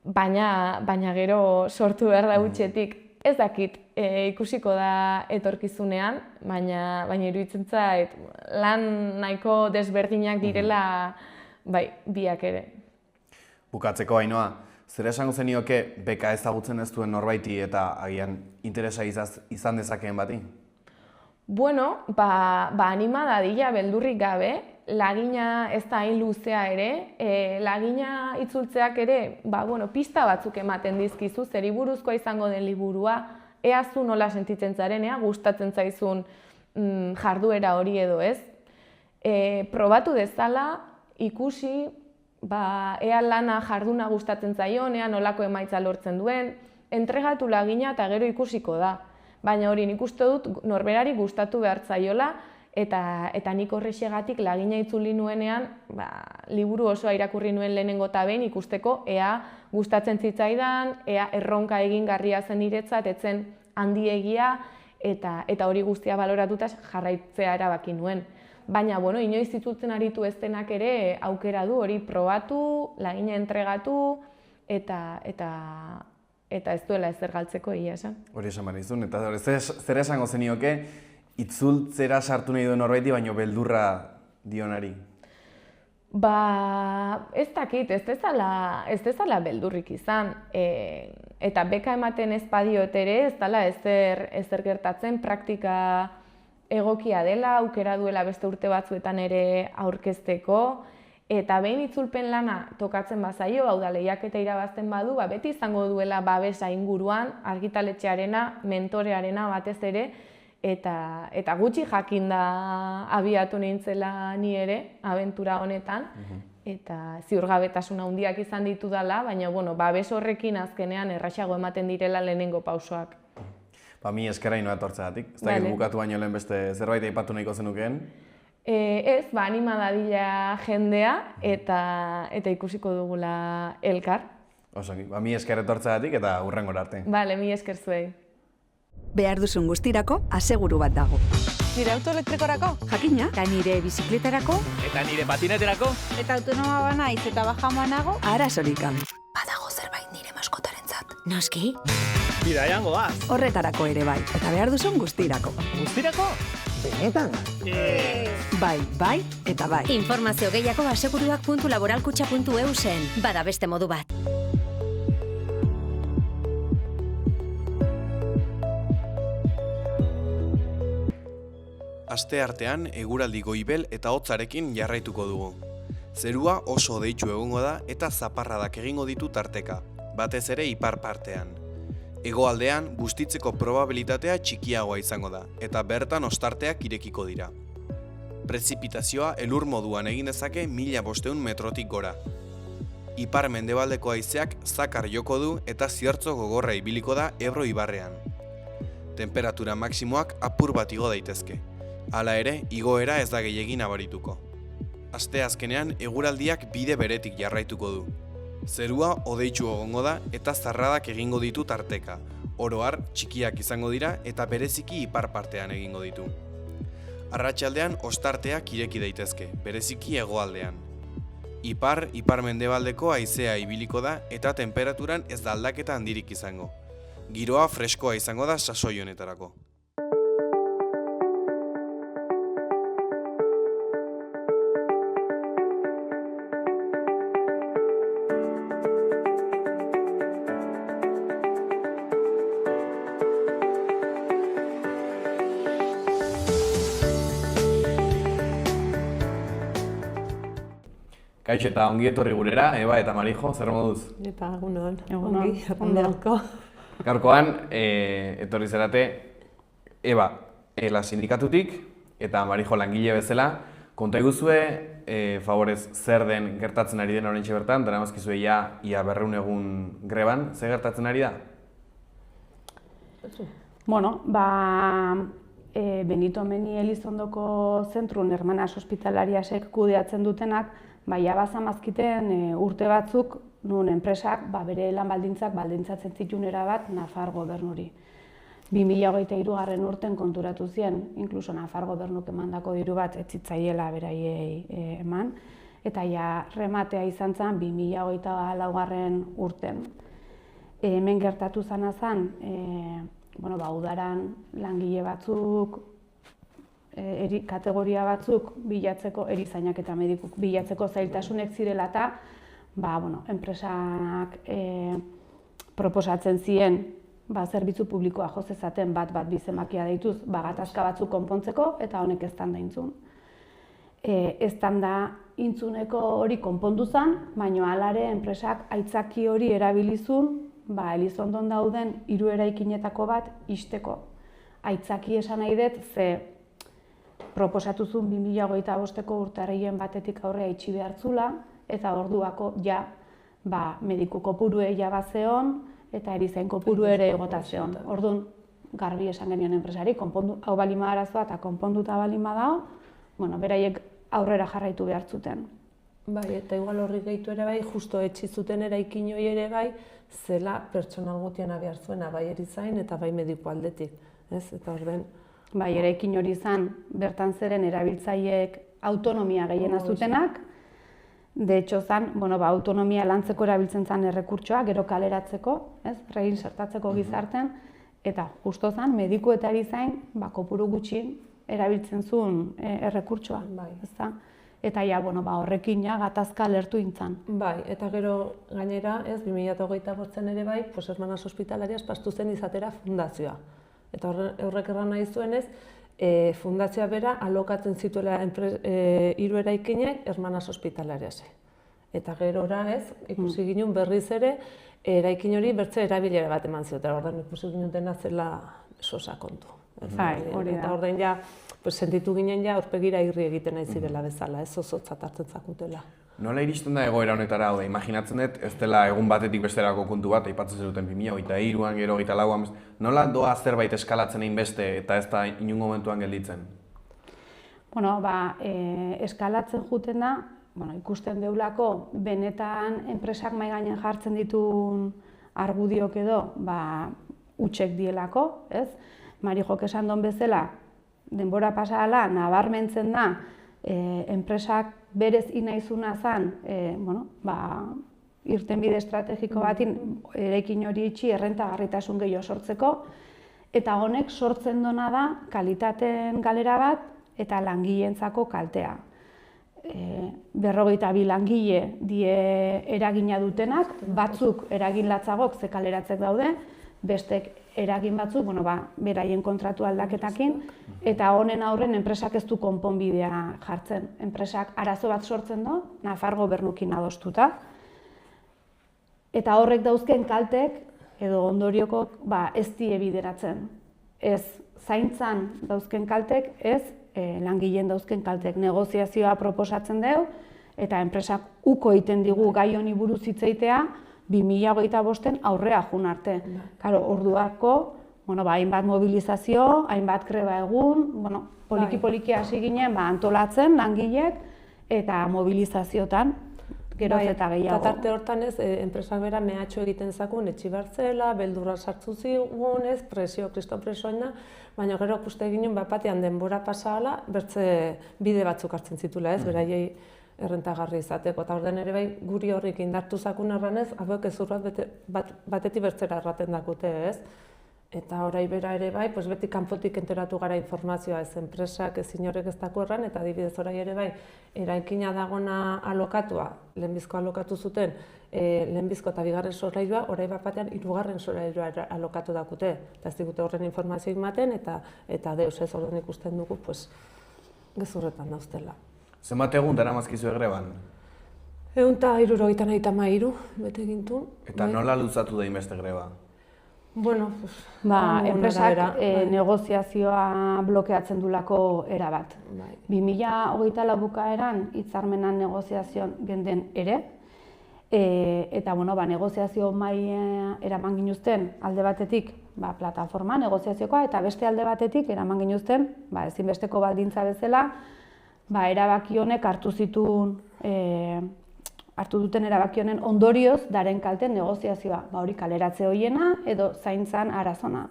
baina gero sortu behar da hutsetik. Ez dakit, ikusiko da etorkizunean, baina iruditzen zait lan nahiko desberdinak direla biak ere. Bukatzeko, Ainhoa, zer esango zenioke beka ezagutzen ez duen norbaiti eta agian interesa izan dezakeen bati? Anima dadila beldurrik gabe, lagina ez da hain luzea ere, lagina itzultzeak ere, pista batzuk ematen dizkizu, zeri buruzkoa izango den liburua, ea zu nola sentitzen zaren, gustatzen zaizun jarduera hori edo ez. Probatu dezala, ikusi, ea lana jarduna gustatzen zaion, ea nolako emaitza lortzen duen, entregatu lagina eta gero ikusiko da. Baina hori nik uste dut norberari gustatu behar zaiola, eta nik horrexegatik lagina itzuli nuenean, liburu osoa irakurri nuen lehenengo eta behin ikusteko ea gustatzen zitzaidan, ea erronka egingarria zen niretzat, etzen handiegia, eta hori guztia baloratuta jarraitzea erabaki nuen. Baina, inoiz itzultzen aritu ez denak ere aukera du hori probatu, lagina entregatu, eta ez duela ezer galtzeko egia esan. Hori esan behar izun, eta zer esango zenioke itzultzera sartu nahi duen norbaiti, baino beldurra dionari? Ez dakit, ez dezala beldurrik izan. Eta beka ematen ez badiot ere, ez dela ezer gertatzen, praktika egokia dela, aukera duela beste urte batzuetan ere aurkezteko, eta behin itzulpen lana tokatzen bazaio, hau da lehiaketa irabazten badu, beti izango duela babesa inguruan, argitaletxearena, mentorearena batez ere, eta gutxi jakinda abiatu nintzela ni ere, abentura honetan, eta ziurgabetasuna handiak izan ditudala, baina babes horrekin azkenean erraxago ematen direla lehenengo pausoak. Mi eskera Ainhoa etortzeagatik. Ez dakit bukatu baino lehen beste zerbait aipatu nahiko zenukeen? Ez, anima dadila jendea eta ikusiko dugula elkar. Osongi, mi esker etortzeagatik eta hurrengora arte. Mi esker zuei. Behar duzun guztirako aseguru bat dago. Nire auto elektrikorako? Jakina, eta nire bizikletarako? Eta nire patineterako? Eta autonoma banaiz eta bajamoa nago? Arazorik gabe. Badago zerbait nire maskotarentzat. Noski? Bidaian goaz. Horretarako ere bai, eta behar duzun guztirako. Guztirako? Benetan? Bai, eta bai. Informazio gehiago aseguruak.laboralkutxa.eusen. Bada beste modu bat. Aste artean eguraldi goibel eta hotzarekin jarraituko dugu. Zerua oso hodeitsu egongo da eta zaparradak egingo ditu tarteka, batez ere ipar partean. Hegoaldean bustitzeko probabilitatea txikiagoa izango da eta bertan ostarteak irekiko dira. Prezipitazioa elur moduan egin dezake 1500 metrotik gora. Ipar mendebaldeko haizeak zakar joko du eta ziertzo gogorra ibiliko da Ebro ibarrean. Temperatura maksimoak apur bat igo daitezke. Hala ere, igoera ez da gehiegi nabarituko. Aste azkenean eguraldiak bide beretik jarraituko du. Zerua hodeitsu egongo da eta zarradak egingo ditu tarteka. Oro har txikiak izango dira eta bereziki ipar partean egingo ditu. Arratsaldean ostarteak ireki daitezke, bereziki hegoaldean. Ipar-mendebaldeko haizea ibiliko da eta temperaturan ez da aldaketa handirik izango. Giroa freskoa izango da sasoi honetarako. Kaixo eta ongi etorri gurera, Eba eta Marijo, zer moduz? Eta egunon, ongi, ondelko. Gaurkoan, etorri zerate, Eba, Ela sindikatutik eta Marijo langile bezala, konta iguzue, favorez, zer den gertatzen ari den oraintxe bertan, dara mazkizue ia 200 egun greban, zer gertatzen ari da? Bueno, Benito Meni Elizondoko zentrun hermanas hospitalariasek kudeatzen dutenak, baina bazamazkiten urte batzuk nun enpresak bere lan baldintzatzen zituen erabat Nafar gobernuri. 2023 urten konturatu zien, inkluso Nafar gobernuk emandako diru bat ez zitzaiela beraiei eman, eta ja rematea izan zen 2024 urten. Hemen gertatu zana zen, udaran langile batzuk, kategoria batzuk bilatzeko, erizainak eta medikuk bilatzeko zailtasunek zirela eta enpresak proposatzen ziren zerbitzu publikoa jo zezaten bat bizemakia deituz gatazka batzuk konpontzeko eta honek eztanda intzun. Eztanda intzuneko hori konpondu zen, baina alare enpresak aitzaki hori erabilizun Elizondon dauden 3 eraikinetako bat ixteko. Aitzaki esan nahi dut, ze proposatuzun 2025ko urtarrilen batetik aurrea itxi behartzula, eta orduako mediku kopurue bazeon, eta erizain kopuru ere egotazeon. Orduan, garbi esan genion enpresari, hau balima arazoa eta konponduta balima dao, beraiek aurrera jarraitu behartzuten. Bai, eta igual horri gehitu ere bai, justo etxizuten eraikin hori ere bai, zela pertsonal gutien abiar zuena, bai erizain eta bai mediku aldetik. Eta orden... Bai, eraikin hori izan, bertan zeren erabiltzaileek autonomia gehiena zutenak. De hecho, autonomia lantzeko erabiltzen zen errekurtsoa, gero kaleratzeko, reinsertatzeko gizarten, eta justo zen, mediku eta erizain, kopuru gutxi erabiltzen zuen errekurtsoa. Eta horrekin gatazka lertu intzan. Bai, eta gero gainera, 2025 ere bai, hermanas hospitalarias pastu zen izatera fundazioa. Eta horrek erran nahi zuenez, fundazioa bera alokatzen zituela 3 eraikinek hermanas hospitalariase. Eta gerora ikusi ginen berriz ere, eraikin hori bertze erabilera bat eman zioten, orduan ikusi ginen dena zela sosa kontu. Eta orduan sentitu ginen aurpegira irri egiten nahi zirela bezala, ez ozotzat hartzen zakutela. Nola iristen da egoera honetara, imaginatzen dut, ez dela egun batetik besterako kontu bat, aipatzen zuten 2023an, gero 2024an, nola doa zerbait eskalatzen egin beste eta ez da inungo momentuan gelditzen? Eskalatzen juten da, ikusten deulako, benetan enpresak mahai gainen jartzen dituen argudiok edo, utxek dielako, ez? Marijok esan don bezala, denbora pasala, nabarmentzen da, enpresak berez inaizuna zen, irtenbide estrategiko batin eraikin hori itxi errentagarritasun gehiago sortzeko, eta honek sortzen dona da kalitateen galera bat eta langileentzako kaltea. 52 langile die eragina dutenak, batzuk eragin latzagok ze kaleratzek daude, bestek eragin batzuk, beraien kontratu aldaketakin, eta honen aurren enpresak ez du konponbidea jartzen. Enpresak arazo bat sortzen du, Nafar gobernukin adostuta, eta horrek dauzken kaltek, edo ondoriokok, ez die bideratzen. Ez zaintzan dauzken kaltek, ez langileen dauzken kaltek. Negoziazioa proposatzen dugu, eta enpresak uko egiten digu gai honi buruz hitz egitea, 2025 aurrea jun arte. Orduako, hainbat mobilizazio, hainbat greba egun, poliki-poliki hasi ginen antolatzen langileek eta mobilizaziotan geroz eta gehiago. Eta tarte hortan enpresak bera mehatxo egiten zakun, etxi bertzela, beldurra sartzu zigun, presio, kriston presoina, baina gero ikuste ginen batean denbora pasala, bertze bide batzuk hartzen zitula, beraiei errentagarri izateko. Eta orden ere bai, guri horrik indartu zakun erranez, hauek ezurrat batetik bertzera erraten dakute, Eta orai bera ere bai, beti kanpotik enteratu gara informazioa, ez enpresak, ez inorek ez dako erran, eta adibidez orai ere bai, eraikina dagona alokatua, lehenbizko alokatu zuten, lehenbizko eta bigarren solairua, orai bat batean hirugarren solairua alokatu dakute. Eta ez digute horren informazioa ematen, eta deus ez horren ikusten dugu, gezurretan dauztela. Zenbat egun daramazkizu greban? 173 bete gintun. Eta nola luzatu da inbeste greba? Enpresak negoziazioa blokeatzen dulako erabat. 2024 bukaeran hitzarmenan negoziazioan genden ere, eta negoziazio mahaia eraman ginuzten alde batetik plataforma negoziaziokoa, eta beste alde batetik eraman ginuzten ezinbesteko baldintza bezala erabaki honek hartu duten erabaki honen ondorioz daren kalten negoziazioa, hori kaleratze hoiena edo zaintzan arazona.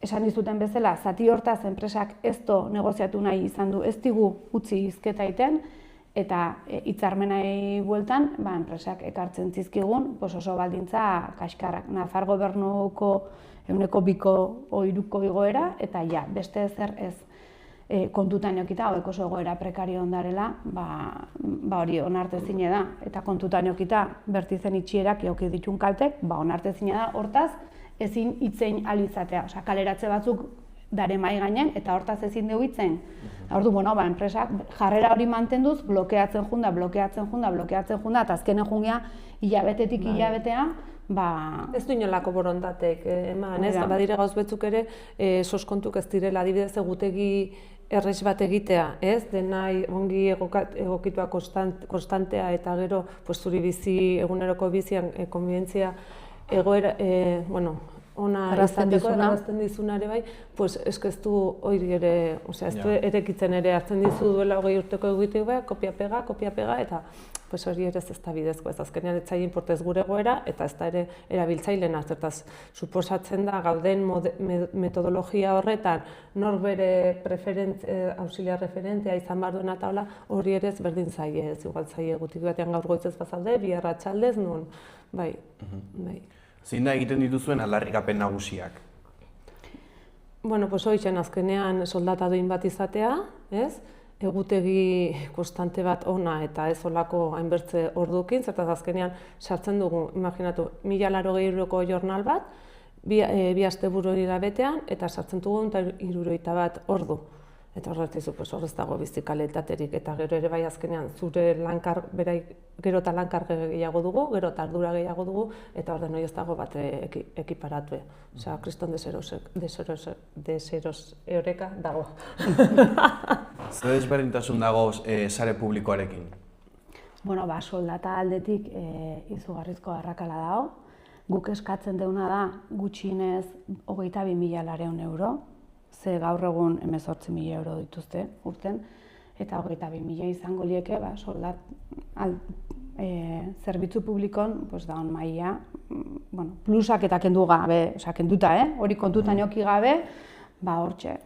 Esan dizuten bezala, zati hortaz enpresak ez negoziatu nahi izan du, ez digu utzi hizketa iten, eta hitzarmenai bueltan enpresak ekartzen zizkigun oso baldintza kaskarrak. Nafar gobernuko 2,2 igoera, eta beste ezer ez. Kontutan eukita, hauek oso egoera prekario ondarela, hori onartezine da. Eta kontutan eukita, bertizen itxierak euki ditun kaltek, onartezine da, hortaz ezin hitzein alizatea. Kaleratze batzuk dare mai gainen, eta hortaz ezin dugu hitzein. Ordu, enpresak jarrera hori mantenduz, blokeatzen junda, eta azkenen jungia hilabetetik hilabetea, ez du inolako borondatek eman, badire gauz betzuk ere soskontuk ez direla, adibidez egutegi errez bat egitea, denai ongi egokitua konstantea eta gero zuri bizi, eguneroko bizian konbibentzia egoera, ona errazten dizuna ere bai, eskeztu hori ere, ez du erekitzen ere hartzen dizu duela 20 urteko egitea bai, kopia-pega, eta hori ere ez da bidezko, ez azkenean ez zain portez gure goera, eta ez da ere erabiltzaileena, zertaz, suposatzen da gauden metodologia horretan, nor bere auxiliar referentea izan behar duena taula, hori ere ez berdin zaie, ez igual zaie gutik batean gaur goitzez bazaude, bihar atxaldez, nun, bai. Zein da egiten dituzuen aldarrikapen nagusiak? Hoitzen azkenean soldata duin bat izatea, ez? Egutegi konstante bat ona eta ez olako hainbertze ordukin, zertaz azkenean sartzen dugu, imaginatu, 1.080 euroko jornal bat, bi asteburu betean, eta sartzen dugu 161 ordu. Eta horretizu, horrez dago bizikalitaterik, eta gero ere bai azkenean zure lankar, gero eta lankar gehiago dugu, gero eta ardura gehiago dugu, eta orden hori ez dago bat ekiparatue. Osea, kriston deseros eureka dago. Zer desberdintasun dago sare publikoarekin? Soldata aldetik izugarrizko arrakala dago. Guk eskatzen deuna da gutxienez 22.000 euro. Ze gaur egun 18.000 euro dituzte urten, eta 22.000 izango lieke zerbitzu publikon da on maila, plusak eta kendu gabe, kenduta, hori kontutan euki gabe, hortxe.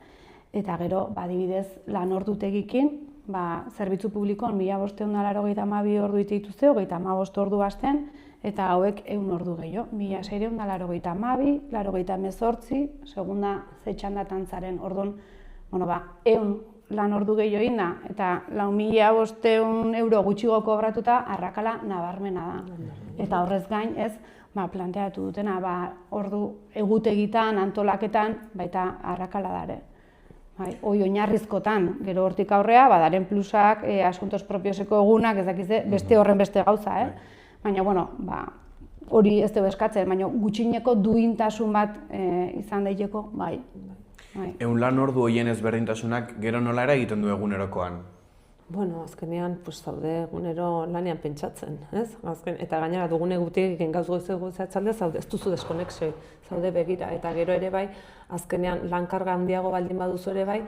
Eta gero, adibidez, lan ordutegikin, zerbitzu publikon 1.582 ordu dituzte, 35 ordu hasten, eta hauek 100 ordu gehiago. 1.682, 88, segunda zetxandatan zaren orduan, 100 lan ordu gehiago egin eta 4.500 euro gutxigo kobratuta arrakala nabarmena da. Eta horrez gain, planteatu dutena, ordu egutegitan, antolaketan, baita arrakala dare. Hoi oinarrizkotan, gero hortik aurrea, daren plusak, asuntos propioseko egunak, ez dakize, beste horren beste gauza, Baina, hori ez dugu eskatzen, baina gutxineko duintasun bat izan daiteko, bai. Ehun lan ordu horien ezberdintasunak gero nola ere egiten du egunerokoan? Bueno, azkenean, zaude egunero lanean pentsatzen, ez? Eta gainera dugune gutiek egin gauz goizatzalde, zaude, ez duzu deskonexio, zaude begira. Eta gero ere bai, azkenean lankarga handiago baldin baduzu ere bai,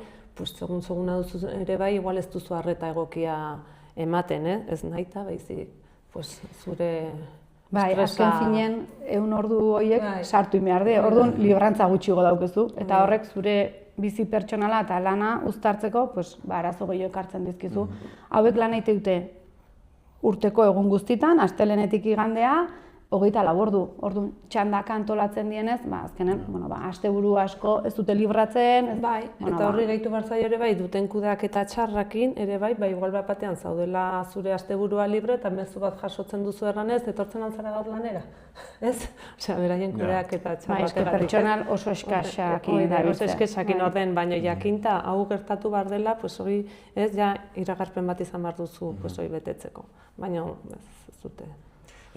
seguna duzu ere bai, igual ez duzu arreta egokia ematen, ez nahita, baizik, zure Bai, estresa... azken finen, 100 ordu horiek sartu behar de, orduan librantza gutxigo daukezu, eta horrek zure bizi pertsonala eta lana uztartzeko, arazo gehiago ekartzen dizkizu. Hauek lan egite dute urteko egun guztitan, astelehenetik igandea, 24 ordu. Orduan txandaka antolatzen dienez, azkenen, asteburu asko ez dute libratzen. Bai, eta horri gehitu behar zaio ere bai, duten kudeaketa txarrakin, ere bai, igual batean zaudela zure asteburua libre, eta mezu bat jasotzen duzu erranez, etortzen altzara gaur lanera. Ez? Osea, beraien kudeaketa txarrakegatik. Bai, pertsonal oso eskasakin da. Oso eskasakin orden, baina jakinta, hau gertatu behar dela, hori, ez, iragarpen bat izan behar duzu, hori betetzeko. Baina, ez dute.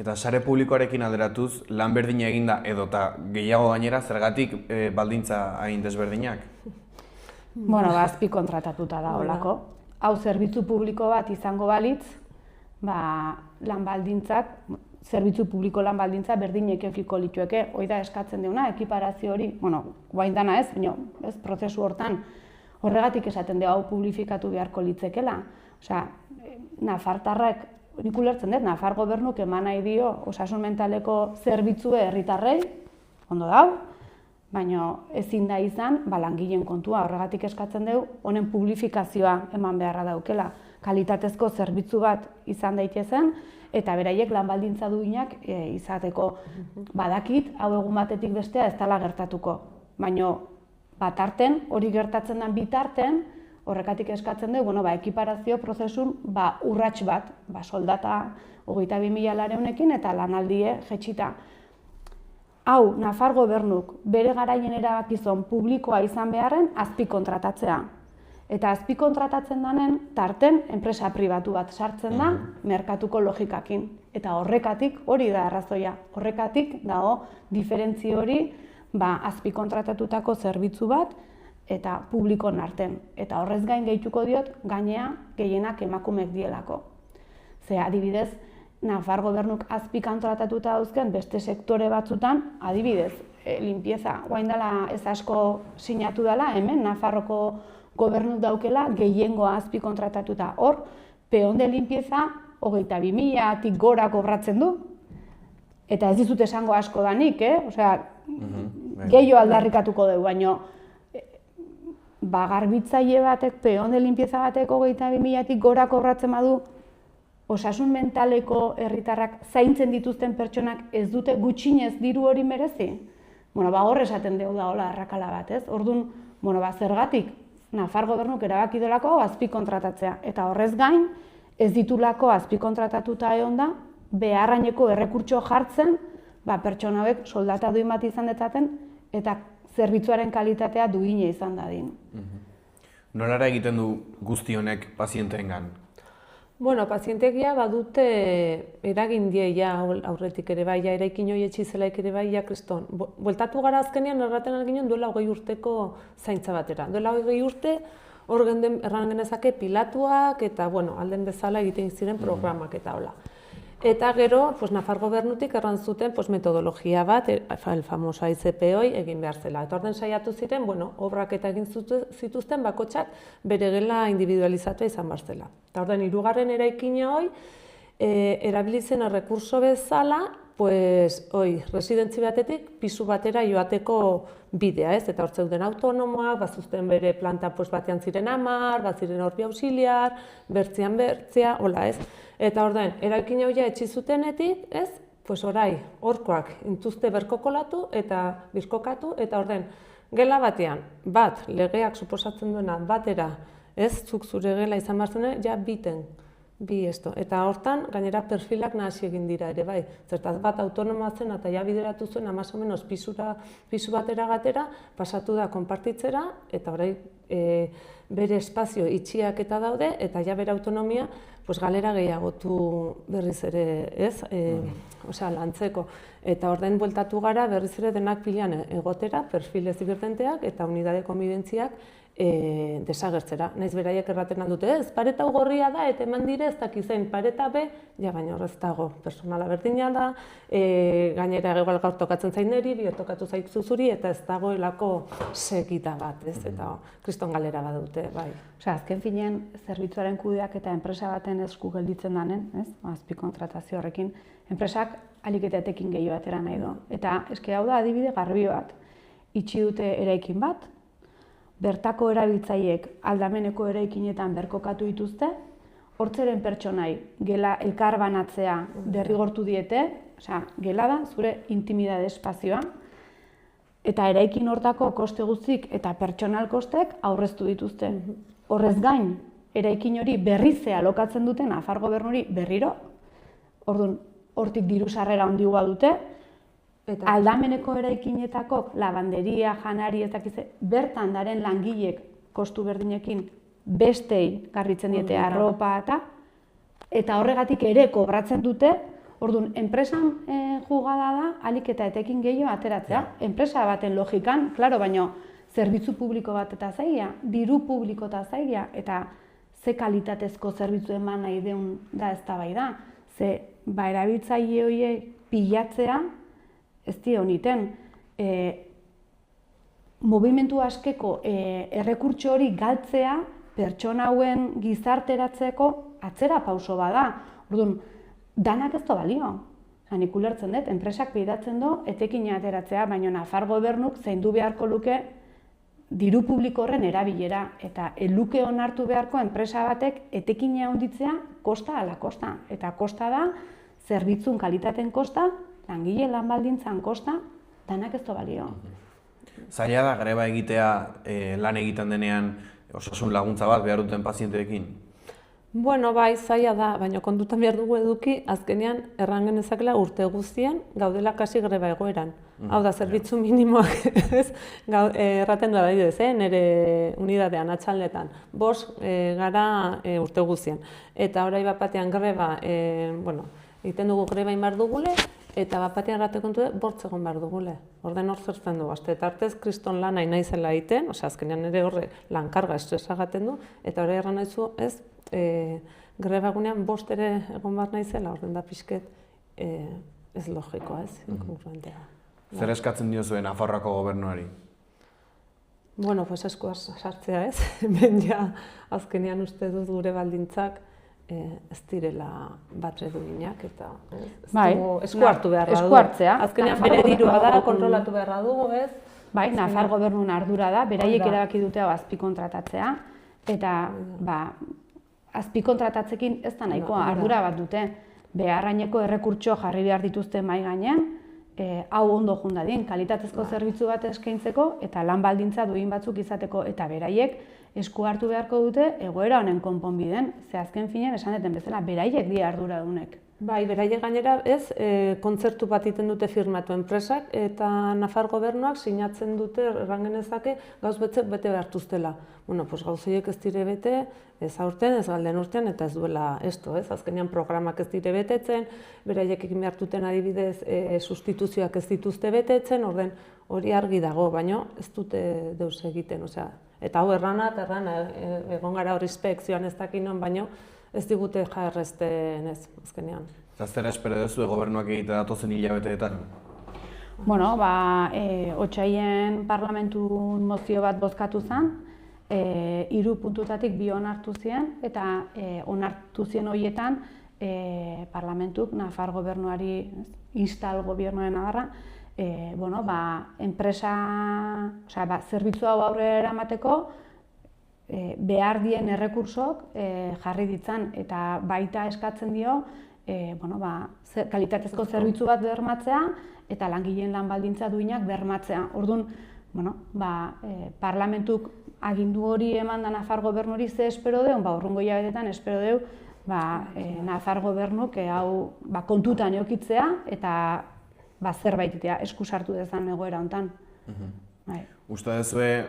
Eta sare publikoarekin alderatuz, lan berdina eginda edota gehiago gainera, zergatik baldintza hain desberdinak? Bueno, azpi kontratatuta da holako. Hau zerbitzu publiko bat izango balitz, lan baldintzak, zerbitzu publiko lan baldintza berdinek eukiko litueke, hori da eskatzen deuna, ekiparazio hori, guain dana ez, baina prozesu hortan, horregatik esaten dugu hau publifikatu beharko litzekela. Osea, nafartarrak, nik ulertzen dut, Nafar gobernuk eman nahi dio osasun mentaleko zerbitzue herritarrei, ondo dau, baina ezin da izan langileen kontua, horregatik eskatzen dugu, honen publifikazioa eman beharra daukela. Kalitatezko zerbitzu bat izan daitezen, eta beraiek lan baldintza duinak izateko. Badakit, hau egun batetik bestea ez dela gertatuko, baina batarten, hori gertatzen den bitarten, horrekatik eskatzen dugu, ekiparazio prozesun urrats bat, soldata 22.000 larehunekin eta lanaldie jetxita. Hau, Nafar gobernuk bere garaien erabakizon publikoa izan beharren azpikontratatzea. Eta azpikontratatzen denen, tarten, enpresa pribatu bat sartzen da, merkatuko logikakin. Eta horrekatik hori da arrazoia. Horrekatik dago diferentzi hori azpikontratatutako zerbitzu bat, eta publikon arten. Eta horrez gain gehituko diot, gainea gehienak emakumeek dielako. Ze adibidez, Nafar gobernuk azpikontratatuta dauzken beste sektore batzutan, adibidez, limpieza, guain dela ez asko sinatu dela, hemen Nafarroko gobernuk daukela gehiengoa azpikontratatuta. Hor, peon de limpieza 22.000-tik gora kobratzen du, eta ez dizut esango asko danik, osea, gehiago aldarrikatuko dugu, baino, garbitzaile batek, peon de limpieza batek 22.000-tik gora kobratzen badu, osasun mentaleko herritarrak zaintzen dituzten pertsonak ez dute gutxinez diru hori merezi? Hor esaten dugu da hola arrakala bat, ez? Orduan, zergatik, Nafar gobernuk erabaki delako azpikontratatzea. Eta horrez gain, ez ditulako azpikontratatuta egon da, beharraineko errekurtso jartzen, pertsona hauek soldata duin bat izan dezaten, eta zerbitzuaren kalitatea duina izan dadin. Nolara egiten du guzti honek pazienteengan? Bueno, pazienteek badute eragin die aurretik ere bai, eraikin hori etxizelaik ere bai, kriston. Bueltatu gara azkenean erraten alginen duela 20 urteko zaintza batera. Duela 20 urte, hor erran genezake pilatuak eta, alden bezala egiten ziren programak eta hola. Eta gero, Nafar gobernutik erran zuten metodologia bat, el famoso ICPO egin behar zela. Eta orden saiatu ziren, obrak eta egin zituzten bakotxak bere gela individualizatua izan behar zela. Eta orden, 3. eraikina hoi, erabilizen errekurso bezala, residentzi batetik, pisu batera joateko bidea, ez? Eta hor zeuden autonomoak, bazuzten bere planta batean ziren 10, baziren horbi auxiliar, bertzia, hola, ez? Eta orden, eraikin hau etxi zutenetik, ez? Orai, horkoak intuzte berkokolatu eta bizkokatu, eta orden, gela batean, legeak suposatzen duena, batera, ez? Zuk zure gela izan barzune, biten. Eta hortan, gainera perfilak nahasi egin dira ere, bai. Zertaz bat autonomoa zen eta bideratu zuen, más o menos, pisu batera gatera, pasatu da konpartitzera, eta orai bere espazio itxiak eta daude, eta bere autonomia galera gehiagotu berriz ere, ez? Osea, lantzeko. Eta orden bueltatu gara berriz ere denak pilean egotera, perfil ezberdinak eta unidade konbibentziak desagertzera. Naiz beraiek erraten dute, ez, pareta hau gorria da, eta eman dire ez dakizein, pareta be, ja baina horrez dago, personala berdina da, gainera igual gaur tokatzen zain neri, bio tokatu zaitzu zuri, eta ez dagoelako segita bat, ez, eta kriston galera bat dute, bai. Osea, azken finean, zerbitzuaren kudeak eta enpresa baten esku gelditzen danen, ez, azpikontratazio horrekin, enpresak ahalik eta etekin gehiago atera nahi du. Eta eske hau da adibide garbi bat, itxi dute eraikin bat, bertako erabiltzaileek aldameneko eraikinetan berkokatu dituzte, hortzeren pertsonai gela elkar banatzea derrigortu diete, osea, gela da zure intimidade espazioa, eta eraikin hortako koste guztik eta pertsonal kostek aurreztu dituzte. Horrez gain, eraikin hori berrizea lokatzen duten Nafar Gobernuri berriro, orduan hortik diru sarrera handigoa dute, aldameneko eraikinetako labanderia, janari, ez dakize, bertan daren langilek kostu berdinekin bestei garritzen diete arropa eta horregatik ere kobratzen dute, orduan, enpresan jugada da, ahalik eta etekin gehiago ateratzea. Enpresa baten logikan, klaro, baino, zerbitzu publiko bat eta zaigia, diru publiko eta zaigia, eta ze kalitatezko zerbitzu eman nahi deun da ez da bai da. Ze, erabiltzaile horiek pilatzea, ez dio honiten, movimentu askeko errekurtso hori galtzea pertsona hauen gizarteratzeko atzera pauso bada. Orduan, danak ez da balio. Nik ulertzen dut, enpresak bidatzen du etekina ateratzea, baina Nafar Gobernuk zaindu beharko luke diru publiko horren erabilera. Eta eluke onartu beharko enpresa batek etekina handitzea kosta ala kosta. Eta kosta da, zerbitzun kalitateen kosta, langile lan baldintzan kosta, danak ez da balio. Zaila da greba egitea lan egiten denean osasun laguntza bat behar duten pazienteekin? Bueno, bai, zaila da, baina kontutan behar dugu eduki, azkenean erran genezakela urte guztien gaudela kasi greba egoeran. Hau da, zerbitzu minimoak, erraten du adibidez, nire unidadean, atxaldetan, 5 gara urte guztien. Eta orai bat batean greba, egiten dugu greba inbar dugule, eta bat batean errate kontu dut, 5 egon behar dugule. Orden hor zertzen du, azte tartez kriston lan nahi naizela egiten, azkenean ere horre lankarga estresagaten du, eta hori erran nahizu ez, greba egunean 5 ere egon behar naizela, orden da pixket ez logikoa, ez, inkongruentea. Zer eskatzen dio zuen Nafarroako gobernuari? Bueno, pues eskua sartzea ez, hemen ja azkenean uste dut gure baldintzak ez direla batre duinak eta esku hartu beharra du. Esku hartzea. Azkenean bere dirua da, kontrolatu beharra dugu, ez? Bai, Nafar Gobernuen ardura da, beraiek erabaki dute azpikontratatzea, eta azpikontratatzekin ez da nahikoa, ardura bat dute. Beharraineko errekurtso jarri behar dituzte mahai gainean, hau ondo joan dadin, kalitatezko zerbitzu bat eskaintzeko eta lan baldintza duin batzuk izateko, eta beraiek esku hartu beharko dute egoera honen konponbiden, ze azken finean esan deten bezala, beraiek dira arduradunek. Bai, beraiek gainera ez, kontzertu bat egiten dute firmatu enpresak, eta Nafar Gobernuak sinatzen dute erran genezake gauz betzek bete behartuztela. Bueno, pues gauz horiek ez dire bete, ez aurten, ez galden urtean, eta ez duela esto, ez? Azkenean programak ez dire betetzen, beraiek egin behartuten adibidez sustituzioak ez dituzte betetzen, orden hori argi dago, baina ez dute deus egiten, osea. Eta hau errana, egon gara hori inspekzioan ez dakinon, baina ez digute jarrezten ez, azkenean. Zer espero duzu gobernuak egite datozen hilabeteetan? Bueno, otsaien parlamentun mozio bat bozkatu zen, 3 puntutatik 2 onartu ziren, eta onartu ziren horietan parlamentuk Nafar Gobernuari, instal gobiernoen agarra, enpresa, zerbitzu hau aurrera eramateko, behar dien errekursok jarri ditzan, eta baita eskatzen dio kalitatezko zerbitzu bat bermatzea eta langileen lan baldintza duinak bermatzea. Orduan, parlamentuk agindu hori eman da Nafar Gobernuri ze espero deun, urrungo hilabetetan espero deu Nafar Gobernuk hau kontutan eukitzea eta zerbait esku sartu dezan egoera hontan. Uste duzue,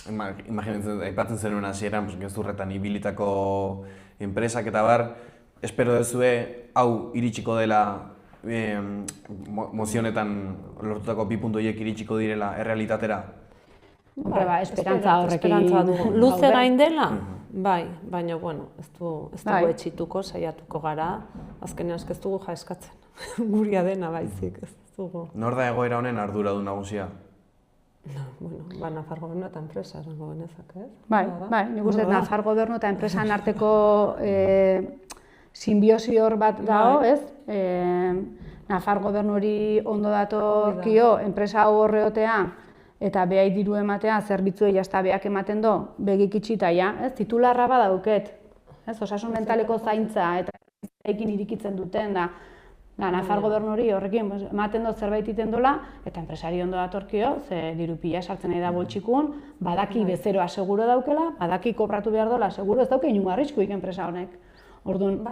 imaginatzen, aipatzen zenuen hasieran, gezurretan ibilitako enpresak eta bar, espero duzue hau iritsiko dela mozionetan lortutako 2 puntu horiek iritsiko direla errealitatera? Hombre, esperantza horrekin. Esperantza dugu. Luze gaude. gain dela, bai, baina, bueno, ez dugu Bai. etxituko, saiatuko gara, azkenean ez dugu eskatzen. Guria dena baizik, ez dugu. Nor da egoera honen arduradun nagusia? Bueno, Nafar gobernu eta enpresa esango genezak, ez? Bai, nik uste Nafar gobernu eta enpresan arteko simbiosi hor bat dago, ez? Nafar gobernuri ondo datorkio enpresa hau horreotea eta behai diru ematea, zerbitzuei jazta beak ematen do, begik itxita, ja, ez? Titularra badauket, ez? Osasun mentaleko zaintza eta ekin irikitzen duten da. Nafar gobernuri horrekin ematen do zerbait iten dola, eta enpresari ondo datorkio, ze diru pila sartzen nahi da boltxikun, badaki bezeroa seguro daukela, badaki kobratu behar dola seguro, ez dauke inungo arriskuik enpresa honek. Orduan,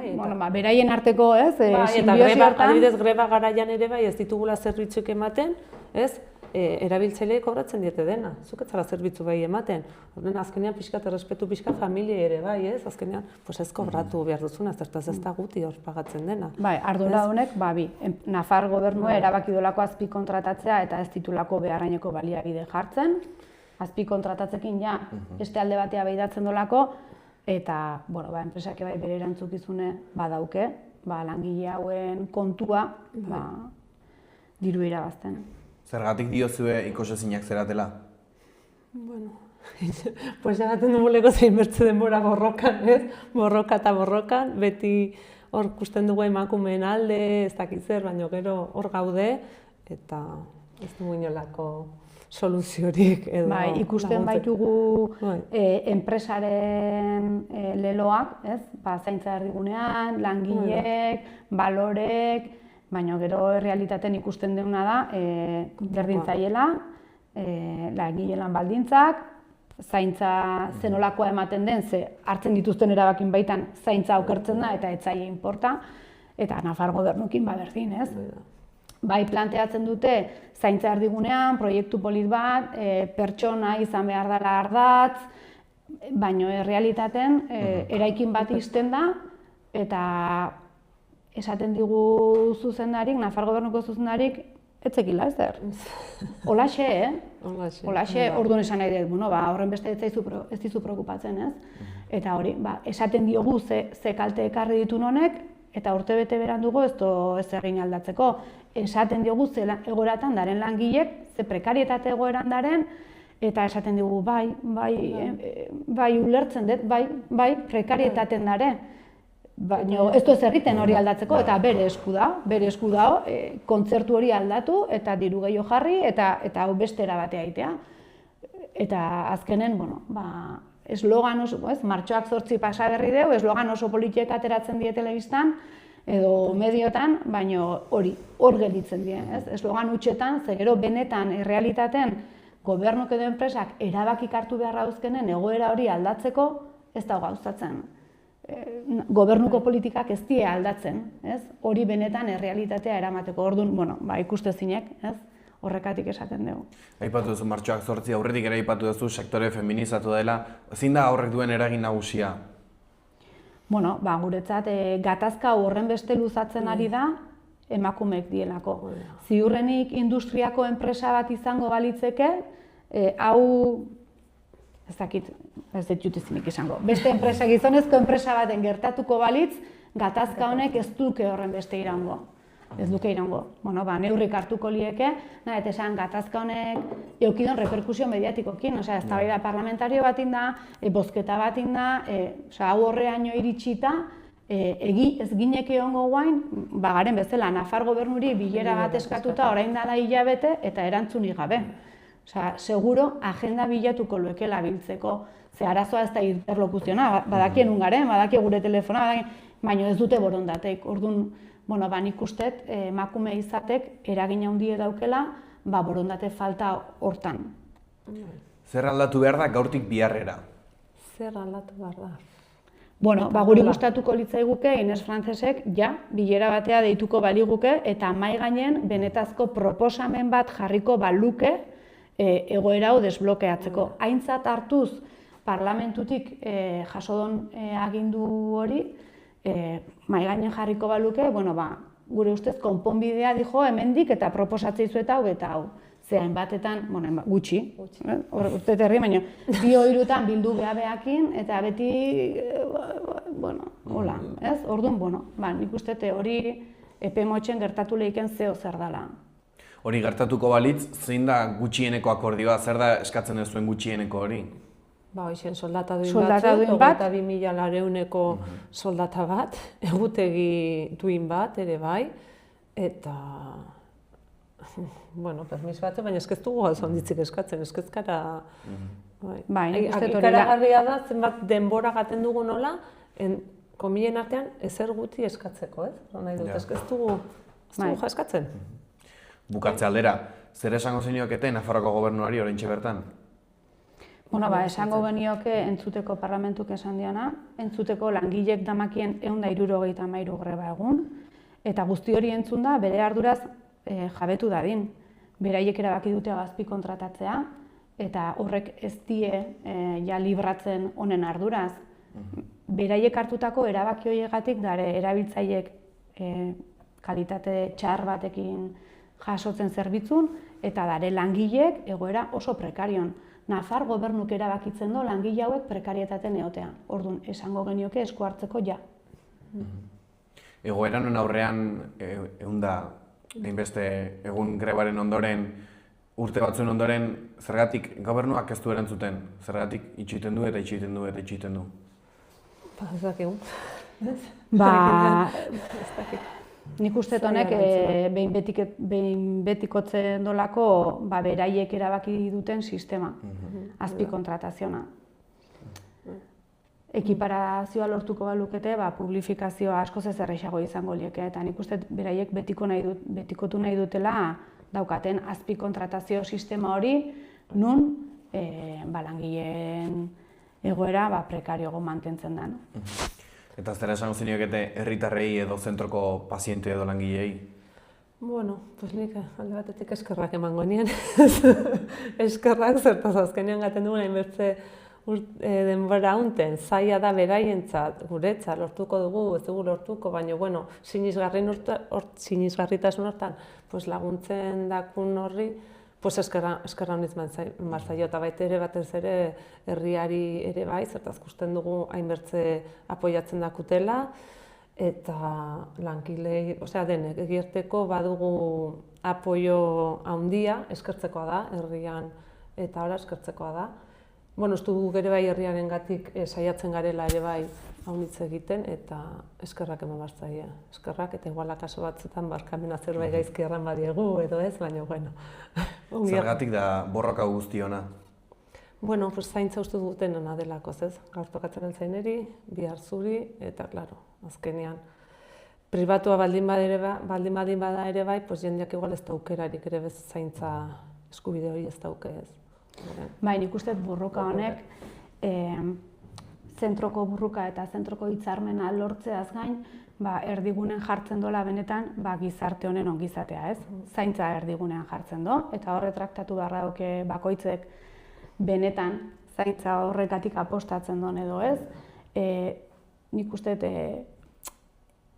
beraien arteko, ez, simbiosi hartan. Adibidez, greba garaian ere bai ez ditugula zerbitzuk ematen, ez, erabiltzaileek kobratzen diete dena, zuk ez zara zerbitzu bai ematen. Orduan, azkenean pixkat errespetu pixkat familia ere bai, ez, azkenean, ez kobratu behar duzuna, ez da guti hor pagatzen dena. Bai, ardura honek, Nafar gobernua erabaki dolako azpi kontratatzea eta ez titulako beharraineko baliabide jartzen, azpi kontratatzekin ja, beste alde batea behidatzen dolako, eta, enpresak bai bere erantzukizune badauke, langile hauen kontua, diru irabazten. Zergatik diozue ikusezinak zeratela? Bueno, pues jagaten duguleko zein bertze denbora borrokan, ez? Borroka eta borrokan, beti hor ikusten dugu emakumeen alde, ez dakit zer, baina gero hor gaude, eta ez dugu inolako soluziorik edo... Bai, ikusten baitugu enpresaren leloak, ez? Zaintza erdigunean, langileek, balorek, baina gero errealitaten ikusten deuna da, berdintzaiela, langilean baldintzak, zaintza zenolakoa ematen den, ze hartzen dituzten erabakin baitan zaintza okertzen da eta etzaile inporta, eta Nafar gobernukin berdin, ez? Bai, planteatzen dute zaintza erdigunean, proiektu polit bat, pertsona izan behar dela ardatz, baina errealitaten eraikin bat izten da, eta esaten digu zuzendarik, Nafar gobernuko zuzendarik, etzekila ez der. Olaxe, Olaxe, orduan esan nahi dut, horren beste ez dizu preokupatzen, ez? Eta hori, esaten diogu ze kalte ekarri ditun honek, eta urtebete berandugo ez egin aldatzeko. Esaten diogu ze egoeratan daren langilek, ze prekarietate egoeran daren, eta esaten digu bai ulertzen dut, bai prekarietaten dare. Baina ez du ez egiten hori aldatzeko, eta bere esku da, kontzertu hori aldatu, eta diru gehiago jarri, eta hau bestera batea egitea. Eta azkenen, eslogan oso, martxoak 8 pasa berri deu, eslogan oso politiek ateratzen die telebistan, edo mediotan, baina hor gelditzen die, eslogan hutsetan, ze gero benetan errealitaten gobernuk edo enpresak erabakik hartu beharra dauzkenen egoera hori aldatzeko ez da gauzatzen. Gobernuko politikak ez die aldatzen, hori benetan errealitatea eramateko. Orduan, ikustezinek, horrekatik esaten dugu. Aipatu duzu martxoak 8 aurretik ere aipatu duzu sektore feminizatu dela. Zein da horrek duen eragin nagusia? Guretzat gatazka horren beste luzatzen ari da emakumeek dielako. Ziurrenik industriako enpresa bat izango balitzeke, hau ez dakit, ez dut jutezinik izango. Beste enpresa, gizonezko enpresa baten gertatuko balitz, gatazka honek ez duke horren beste iraungo. Ez duke iraungo. Neurrik hartuko lieke, eta esan gatazka honek eukidon reperkusio mediatikokin, eztabaida parlamentario bat inda, bozketa bat inda, hau horreaino iritsita, ez ginek egongo guain, garen bezala, Nafar gobernuri bilera bat eskatuta orain dala hilabete eta erantzunik gabe. Seguro, agenda bilatuko luekela biltzeko, ze arazoa ez da interlokuziona, badakien ungaren, badakien gure telefona, baina ez dute borondateik. Orduan, nik ustet, emakume izatek eragina handie daukela, borondate falta hortan. Zer aldatu behar da gaurtik biharrera? Zer aldatu behar da? Guri gustatuko litzaiguke, Ines Francesek, bilera batea deituko baliguke, eta mahai gainen benetazko proposamen bat jarriko baluke egoera hau desblokeatzeko. Aintzat hartuz parlamentutik jasodon agindu hori, mahai gainen jarriko baluke, gure ustez konponbidea dijo hemendik eta proposatzeizu eta hau. zehain batetan, bueno, gutxi, urte terri, baina 2-3 bildu behabeakin, eta beti, bueno, hola, ez? Orduan, bueno, nik uste hori epe motxen gertatu lehiken zeo zer dela. Hori gertatuko balitz, zein da gutxieneko akordioa, zer da eskatzen ez zuen gutxieneko hori? Hoxen soldata duin batzuk, 22.400 soldata bat, egutegi duin bat ere bai, eta, bueno, permis bat, baina ez dugu gauza onditzik eskatzen, ez gara... Ikaragarria da, zenbat denbora gaten dugu nola, komilen artean ezer guti eskatzeko, ez? Nahi dut, ez dugu eskatzen. Bukatze aldera, zer esango zenioke Nafarroako gobernuari oraintxe bertan? Bueno, esango genioke entzuteko parlamentuk esan diana, entzuteko langilek damakien 173 greba egun, eta guzti hori entzun da bere arduraz jabetu dadin. Beraiek erabaki dute azpi kontratatzea, eta horrek ez die ja libratzen honen arduraz. Beraiek hartutako erabaki horiegatik dare erabiltzaileek kalitate txar batekin jasotzen zerbitzun, eta dare langileek egoera oso prekarion. Nafar gobernuk erabakitzen du langile hauek prekarietaten egotea. Orduan, esango genioke esku hartzeko ja. Egoera honen aurrean, hainbeste egun grebaren ondoren, urte batzuen ondoren, zergatik gobernuak ez du erantzuten? Zergatik itxiten du eta itxiten du eta itxiten du? Ez dakigu. Nik uste honek behin betikotzen dolako beraiek erabaki duten sistema, azpi kontrataziona. Ekiparazioa lortuko balukete, publifikazioa askoz ez errexago izango lieke, eta nik uste beraiek betikotu nahi dutela daukaten azpi kontratazio sistema hori, nun langileen egoera prekarioago mantentzen da. Eta zer esango zenioke herritarrei edo zentroko paziente edo langilei? Bueno, nik alde batetik eskerrak emango nien. Eskerrak zertaz azkenean gaten dugun hainbertze denbora unten, zaila da beraientzat, guretzat lortuko dugu, ez dugu lortuko, baina, bueno, sinisgarritasun hortan laguntzen dakun horri, eskerra honitz marzaio, eta baita ere batez ere herriari ere bai, zertaz gusten dugu hainbertze apoiatzen dakutela, eta langilei, denek egierteko badugu apoio handia, eskertzekoa da, herrian, eta ora eskertzekoa da. Bueno, ez dugu ere bai herriarengatik saiatzen garela ere bai haunitz egiten, eta eskerrak eman marzaia. Eskerrak, eta igual akaso batzutan barkamena zerbait gaizki erran badiegu edo ez, baina, bueno. Zergatik da borroka guztiona? Bueno, zaintza uste duten ona delako, ez? Gaur tokatzen altzaineri, bihar zuri, eta, klaro, azkenean. Pribatua baldin bada ere bai, jendeak igual ez daukerarik ere bez zaintza eskubide hori ez dauke ez. Nik uste borroka honek, zentroko burruka eta zentroko hitzarmena lortzeaz gain, erdigunen jartzen dola benetan gizarte honen ongizatea, ez? Zaintza erdigunean jartzen do, eta horre traktatu beharra dauke bakoitzek benetan zaintza horretatik apostatzen doan edo ez. Nik uste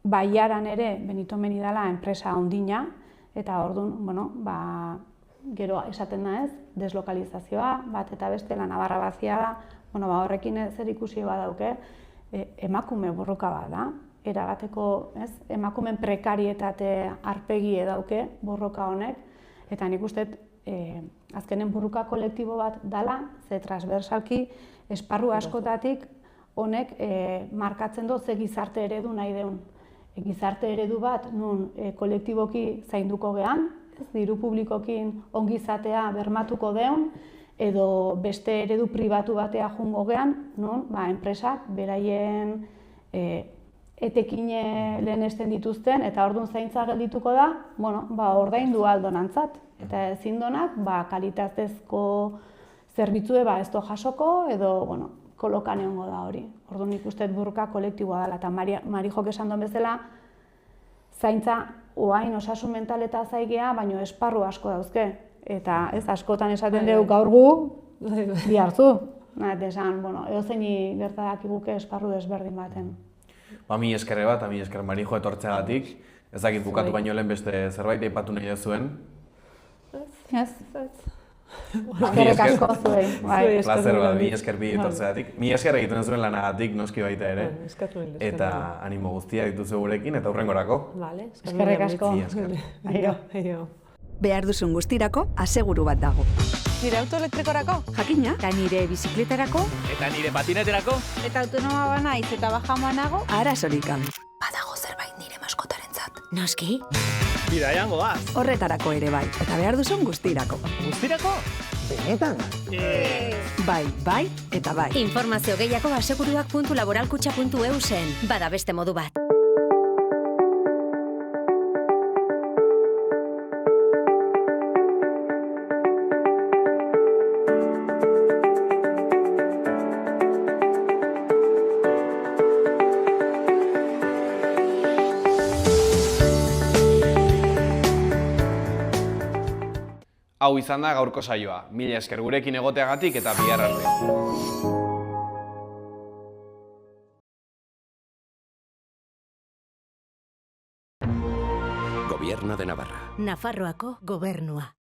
Baiaran ere Benito Menidala enpresa handina, eta orduan, gero esaten da ez, deslokalizazioa, bat eta beste la Navarra bazia da, horrekin zer ikusi badauke, emakume borroka bat da, erabateko, ez, emakumen prekarietate arpegi dauke borroka honek, eta nik uste azkenen borroka kolektibo bat dala, ze transversalki esparru askotatik honek markatzen du ze gizarte eredu nahi deun. Gizarte eredu bat nun kolektiboki zainduko gehan, diru publikokin ongizatea bermatuko deun, edo beste eredu pribatu batea jungo gehan, non enpresak beraien etekine lehenesten dituzten, eta orduan zaintza geldituko da, ordaindu aldonantzat. Eta ezin donak, kalitatezko zerbitzue ez do jasoko, edo kolokan egongo da hori. Orduan nik uste borroka kolektiboa dela, eta Marijok esan duen bezala, zaintza oain osasun mental eta zaigea, baina esparru asko dauzke. Eta ez askotan esaten dugu gaur gu, bihartzu. Esan, edo zeini gertadak iguke esparru desberdin baten. Mi eskerre bat, mi esker Marijo etortzeagatik. Ez dakit bukatu baino lehen beste zerbait aipatu nahi zuen. Ez? Ez. Eskerrik asko zuei. Bai. Zuei. Plazer bat, Eskerrik mi esker bi etortzeagatik. Mi esker egiten zuen lanagatik noski baita ere. Eskertu mil, Eta animo guztia dituzu gurekin eta hurrengorako. Vale, Eskerrik asko. Mila esker. Aio. Aio. Behar duzun guztirako aseguru bat dago. Nire auto elektrikorako? Jakina, Eta nire bizikletarako? Eta nire patineterako? Eta autonoma banaiz eta bajamoa nago? arazorik gabe. Badago zerbait nire maskotarentzat. Noski? Bidaian goaz. Horretarako ere bai, eta behar duzun guztirako. Guztirako? Benetan? Bai, bai, eta bai. Informazio gehiago aseguruak.laboralkutxa.eusen. Bada beste modu bat. Hau izan da gaurko saioa. Mila esker gurekin egoteagatik eta bihar arte. Gobierno de Navarra. Nafarroako gobernua.